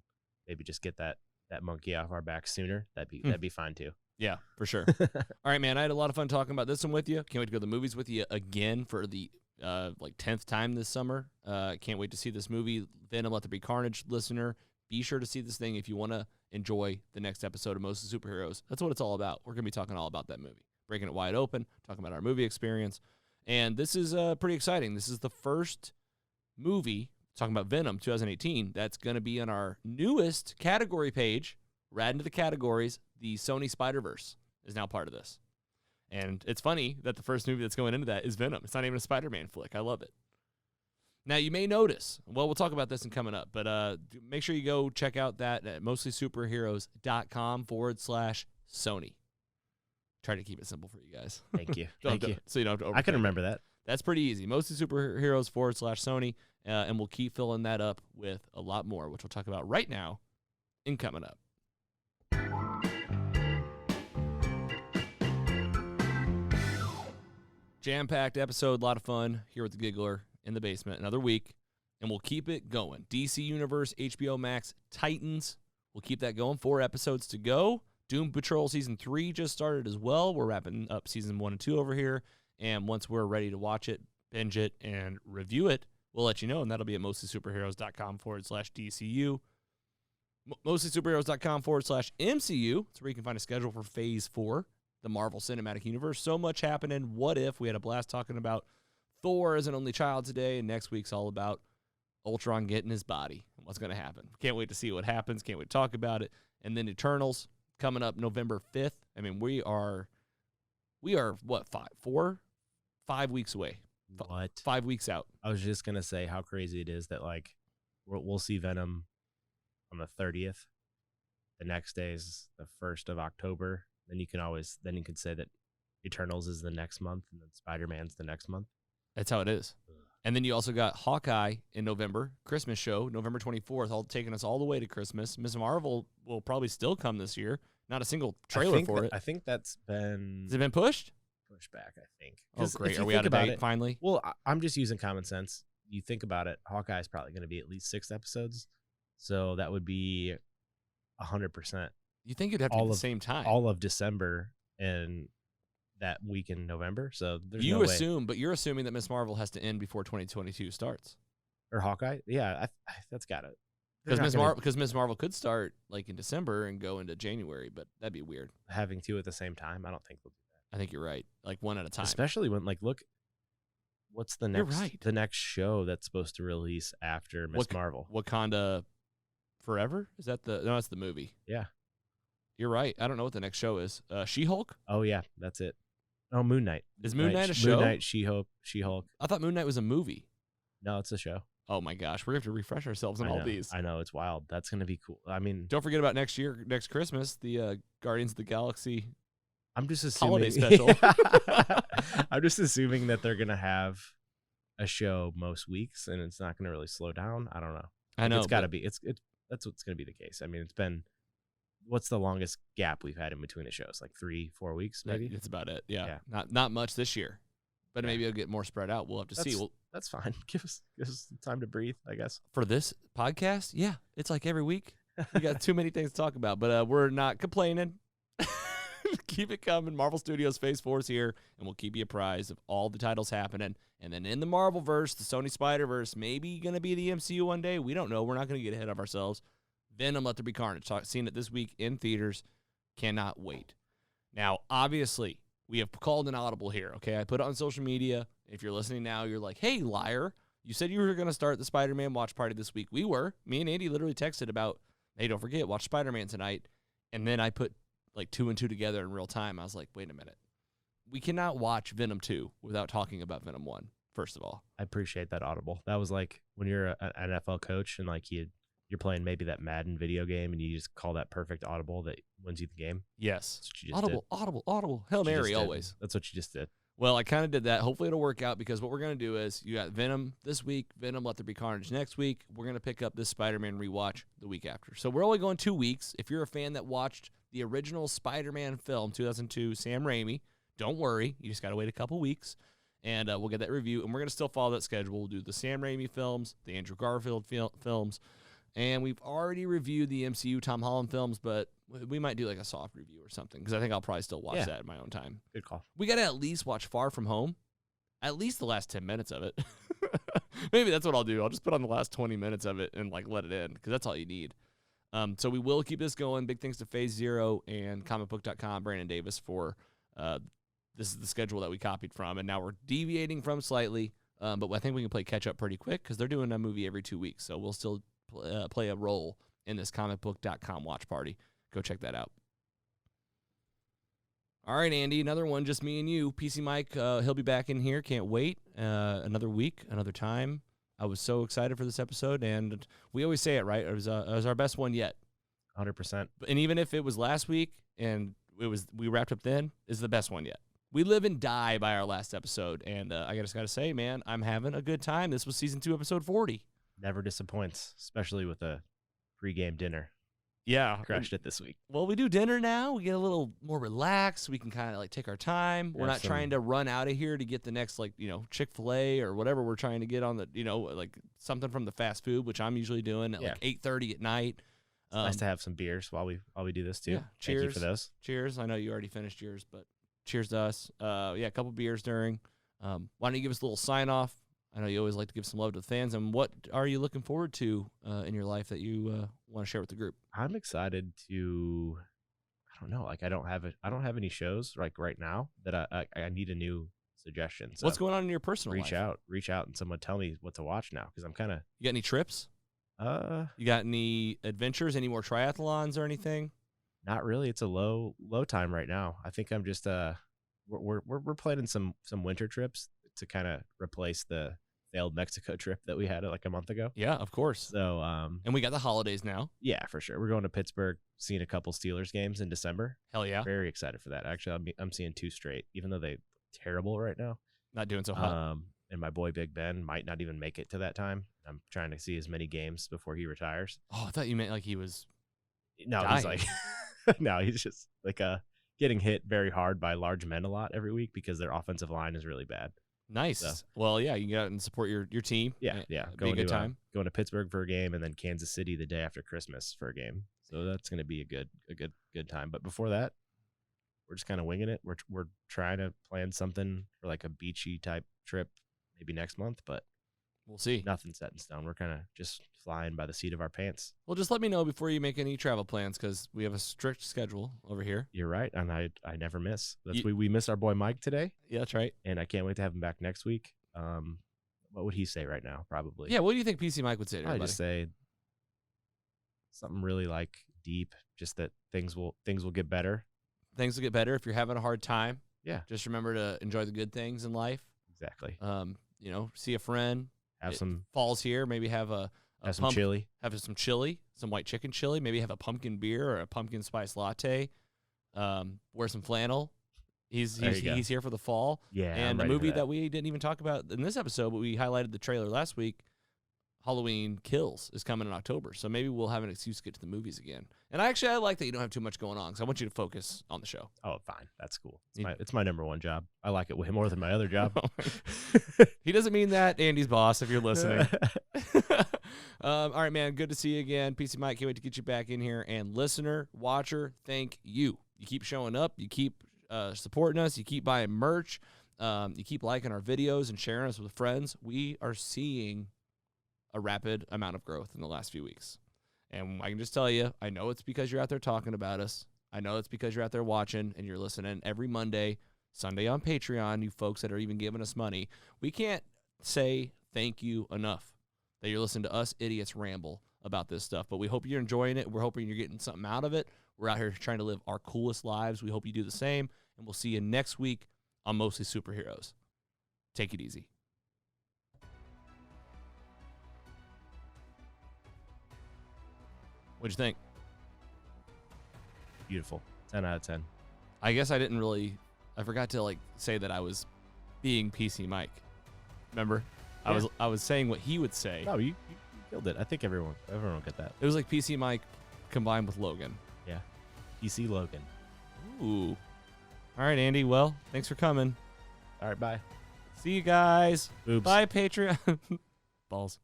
maybe just get that monkey off our back sooner, that'd be fine too. Yeah, for sure. All right, man. I had a lot of fun talking about this one with you. Can't wait to go to the movies with you again for the like 10th time this summer. Can't wait to see this movie, Venom, Let There Be Carnage. Listener, be sure to see this thing if you want to enjoy the next episode of Most of the Superheroes. That's what it's all about. We're going to be talking all about that movie, breaking it wide open, talking about our movie experience. And this is pretty exciting. This is the first movie, talking about Venom 2018, that's going to be on our newest category page, right into the categories. The Sony Spider-Verse is now part of this. And it's funny that the first movie that's going into that is Venom. It's not even a Spider-Man flick. I love it. Now, you may notice, well, we'll talk about this in coming up, but make sure you go check out that at mostlysuperheroes.com/Sony. Try to keep it simple for you guys. Thank you. Thank you. So you don't have to I can remember that. That's pretty easy. Mostlysuperheroes.com/Sony, and we'll keep filling that up with a lot more, which we'll talk about right now in coming up. Jam-packed episode, a lot of fun here with the Giggler in the basement. Another week, and we'll keep it going. DC Universe, HBO Max, Titans. We'll keep that going. 4 episodes to go. Doom Patrol Season 3 just started as well. We're wrapping up Season 1 and 2 over here. And once we're ready to watch it, binge it, and review it, we'll let you know. And that'll be at mostlysuperheroes.com/DCU. Mostlysuperheroes.com/MCU. It's where you can find a schedule for Phase 4, the Marvel Cinematic Universe. So much happening. What if? We had a blast talking about Thor as an only child today. And next week's all about Ultron getting his body and what's going to happen. Can't wait to see what happens. Can't wait to talk about it. And then Eternals coming up November 5th. I mean, we are what, 5 weeks away. What? 5 weeks out. I was just gonna say how crazy it is that like we'll see Venom on the 30th. The next day is the 1st of October. Then you can say that Eternals is the next month, and then Spider-Man's the next month. That's how it is. And then you also got Hawkeye in November, Christmas show, November 24th, all taking us all the way to Christmas. Ms. Marvel will probably still come this year. Not a single trailer for it. I think that's been... Has it been pushed? Pushed back, I think. Oh, great. Are we out of date finally? Well, I'm just using common sense. You think about it, Hawkeye is probably going to be at least 6 episodes. So that would be 100%. You think it'd have to be at the same time. All of December and that week in November. So there's no way. But you're assuming that Ms. Marvel has to end before 2022 starts. Or Hawkeye? Yeah, that's got it. Because Ms. Marvel could start like in December and go into January, but that'd be weird. Having 2 at the same time, I don't think they'll do that. I think you're right. Like one at a time. Especially when look, what's the next show that's supposed to release after Ms. Marvel? Wakanda Forever? Is that no, that's the movie. Yeah. You're right. I don't know what the next show is. She-Hulk? Oh yeah, that's it. Oh, Moon Knight. Is Moon Knight a show? Moon Knight, She-Hulk. I thought Moon Knight was a movie. No, it's a show. Oh my gosh, we're going to have to refresh ourselves on all these. I know, it's wild. That's going to be cool. I mean, don't forget about next Christmas, the Guardians of the Galaxy. I'm just assuming holiday special. I'm just assuming that they're going to have a show most weeks, and it's not going to really slow down. I don't know. I know it's got to be. That's what's going to be the case. I mean, it's been. What's the longest gap we've had in between the shows? Like 3-4 weeks, maybe. That's about it. Yeah. Not much this year, but maybe it'll get more spread out. We'll have to see. That's fine. Give us time to breathe, I guess. For this podcast, yeah, it's like every week. We got too many things to talk about, but we're not complaining. Keep it coming. Marvel Studios Phase 4 is here, and we'll keep you apprised of all the titles happening. And then in the Marvel-verse, the Sony Spider-Verse, maybe going to be the MCU one day. We don't know. We're not going to get ahead of ourselves. Venom, Let There Be Carnage. Seen it this week in theaters. Cannot wait. Now, obviously, we have called an audible here, okay? I put it on social media. If you're listening now, you're like, hey, liar. You said you were going to start the Spider-Man watch party this week. We were. Me and Andy literally texted about, hey, don't forget, watch Spider-Man tonight. And then I put like 2 and 2 together in real time. I was like, wait a minute. We cannot watch Venom 2 without talking about Venom 1, first of all. I appreciate that audible. That was like when you're an NFL coach and like you're playing maybe that Madden video game and you just call that perfect audible that wins you the game. Yes. That's what you just Audible. Hail Mary always. That's what you just did. Well, I kind of did that. Hopefully it'll work out because what we're going to do is you got Venom this week, Venom Let There Be Carnage next week. We're going to pick up this Spider-Man rewatch the week after. So we're only going 2 weeks. If you're a fan that watched the original Spider-Man film, 2002, Sam Raimi, don't worry. You just got to wait a couple weeks, and we'll get that review. And we're going to still follow that schedule. We'll do the Sam Raimi films, the Andrew Garfield films, and we've already reviewed the MCU Tom Holland films, but we might do like a soft review or something because I think I'll probably still watch that in my own time. Good call. We got to at least watch Far From Home, at least the last 10 minutes of it. Maybe that's what I'll do. I'll just put on the last 20 minutes of it and like let it in because that's all you need. So we will keep this going. Big thanks to Phase Zero and comicbook.com, Brandon Davis, for this is the schedule that we copied from, and now we're deviating from slightly, but I think we can play catch up pretty quick because they're doing a movie every 2 weeks, so we'll still play a role in this comicbook.com watch party. Go check that out. All right, Andy, another one, just me and you. PC Mike, he'll be back in here. Can't wait. Another week, another time. I was so excited for this episode, and we always say it, right? It was our best one yet. 100%. And even if it was last week and we wrapped up then, it's the best one yet. We live and die by our last episode, and I just got to say, man, I'm having a good time. This was Season 2, Episode 40. Never disappoints, especially with a pre-game dinner. Yeah. Crushed it this week. Well, we do dinner now. We get a little more relaxed. We can kind of like take our time. We're not trying to run out of here to get the next, like, Chick-fil-A or whatever we're trying to get on the, like something from the fast food, which I'm usually doing at like 8:30 at night. It's nice to have some beers while we do this too. Yeah, cheers. Thank you for those. Cheers. I know you already finished yours, but cheers to us. A couple beers during. Why don't you give us a little sign off? I know you always like to give some love to the fans. And what are you looking forward to in your life that you want to share with the group? I'm excited to. I don't know. Like I don't have any shows like right now that I need a new suggestion. So what's going on in your personal life? Reach out, and someone tell me what to watch now because I'm kind of. You got any trips? You got any adventures? Any more triathlons or anything? Not really. It's a low time right now. I think I'm just we're planning some winter trips to kind of replace the failed Mexico trip that we had like a month ago. Yeah, of course. So and we got the holidays now. Yeah, for sure. We're going to Pittsburgh, seeing a couple Steelers games in December. Hell yeah. Very excited for that. Actually, I'm seeing 2 straight, even though they're terrible right now. Not doing so hot. And my boy Big Ben might not even make it to that time. I'm trying to see as many games before he retires. Oh, I thought you meant like he was dying. He's like no, he's just like getting hit very hard by large men a lot every week because their offensive line is really bad. Nice. So, well, yeah, you can get out and support your team. Yeah. Going to a good time. Going to Pittsburgh for a game and then Kansas City the day after Christmas for a game. So that's going to be a good time. But before that, we're just kind of winging it. We're trying to plan something for like a beachy type trip maybe next month, but we'll see. Nothing's set in stone. We're kind of just flying by the seat of our pants. Well, just let me know before you make any travel plans because we have a strict schedule over here. You're right, and I never miss. We miss our boy Mike today. Yeah, that's right. And I can't wait to have him back next week. What would he say right now? Probably. Yeah, what do you think PC Mike would say to everybody? I'd just say something really like deep, just that things will get better. Things will get better if you're having a hard time. Yeah. Just remember to enjoy the good things in life. Exactly. See a friend. Have some falls here. Maybe have some chili. Have some chili, some white chicken chili. Maybe have a pumpkin beer or a pumpkin spice latte. Wear some flannel. He's here for the fall. Yeah. And a movie that we didn't even talk about in this episode, but we highlighted the trailer last week. Halloween Kills is coming in October, so maybe we'll have an excuse to get to the movies again. And I like that you don't have too much going on because I want you to focus on the show. Oh, fine. That's cool. It's my number one job. I like it way more than my other job. He doesn't mean that, Andy's boss, if you're listening. All right, man. Good to see you again. PC Mike, can't wait to get you back in here. And listener, watcher, thank you. You keep showing up. You keep supporting us. You keep buying merch. You keep liking our videos and sharing us with friends. We are seeing a rapid amount of growth in the last few weeks. And I can just tell you, I know it's because you're out there talking about us. I know it's because you're out there watching and you're listening every Monday, Sunday on Patreon, you folks that are even giving us money. We can't say thank you enough that you're listening to us idiots ramble about this stuff. But we hope you're enjoying it. We're hoping you're getting something out of it. We're out here trying to live our coolest lives. We hope you do the same. And we'll see you next week on Mostly Superheroes. Take it easy. What'd you think? Beautiful. 10 out of 10. I guess I didn't really, I forgot to say that I was being PC Mike. Remember? Yeah. I was saying what he would say. No, you killed it. I think everyone will get that. It was like PC Mike combined with Logan. Yeah. PC Logan. Ooh. All right, Andy. Well, thanks for coming. All right, bye. See you guys. Boobs. Bye, Patreon. Balls.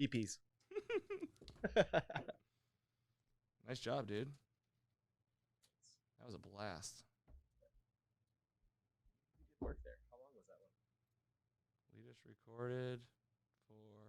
PPs. Nice job, dude. That was a blast. Work there. How long was that one? We just recorded for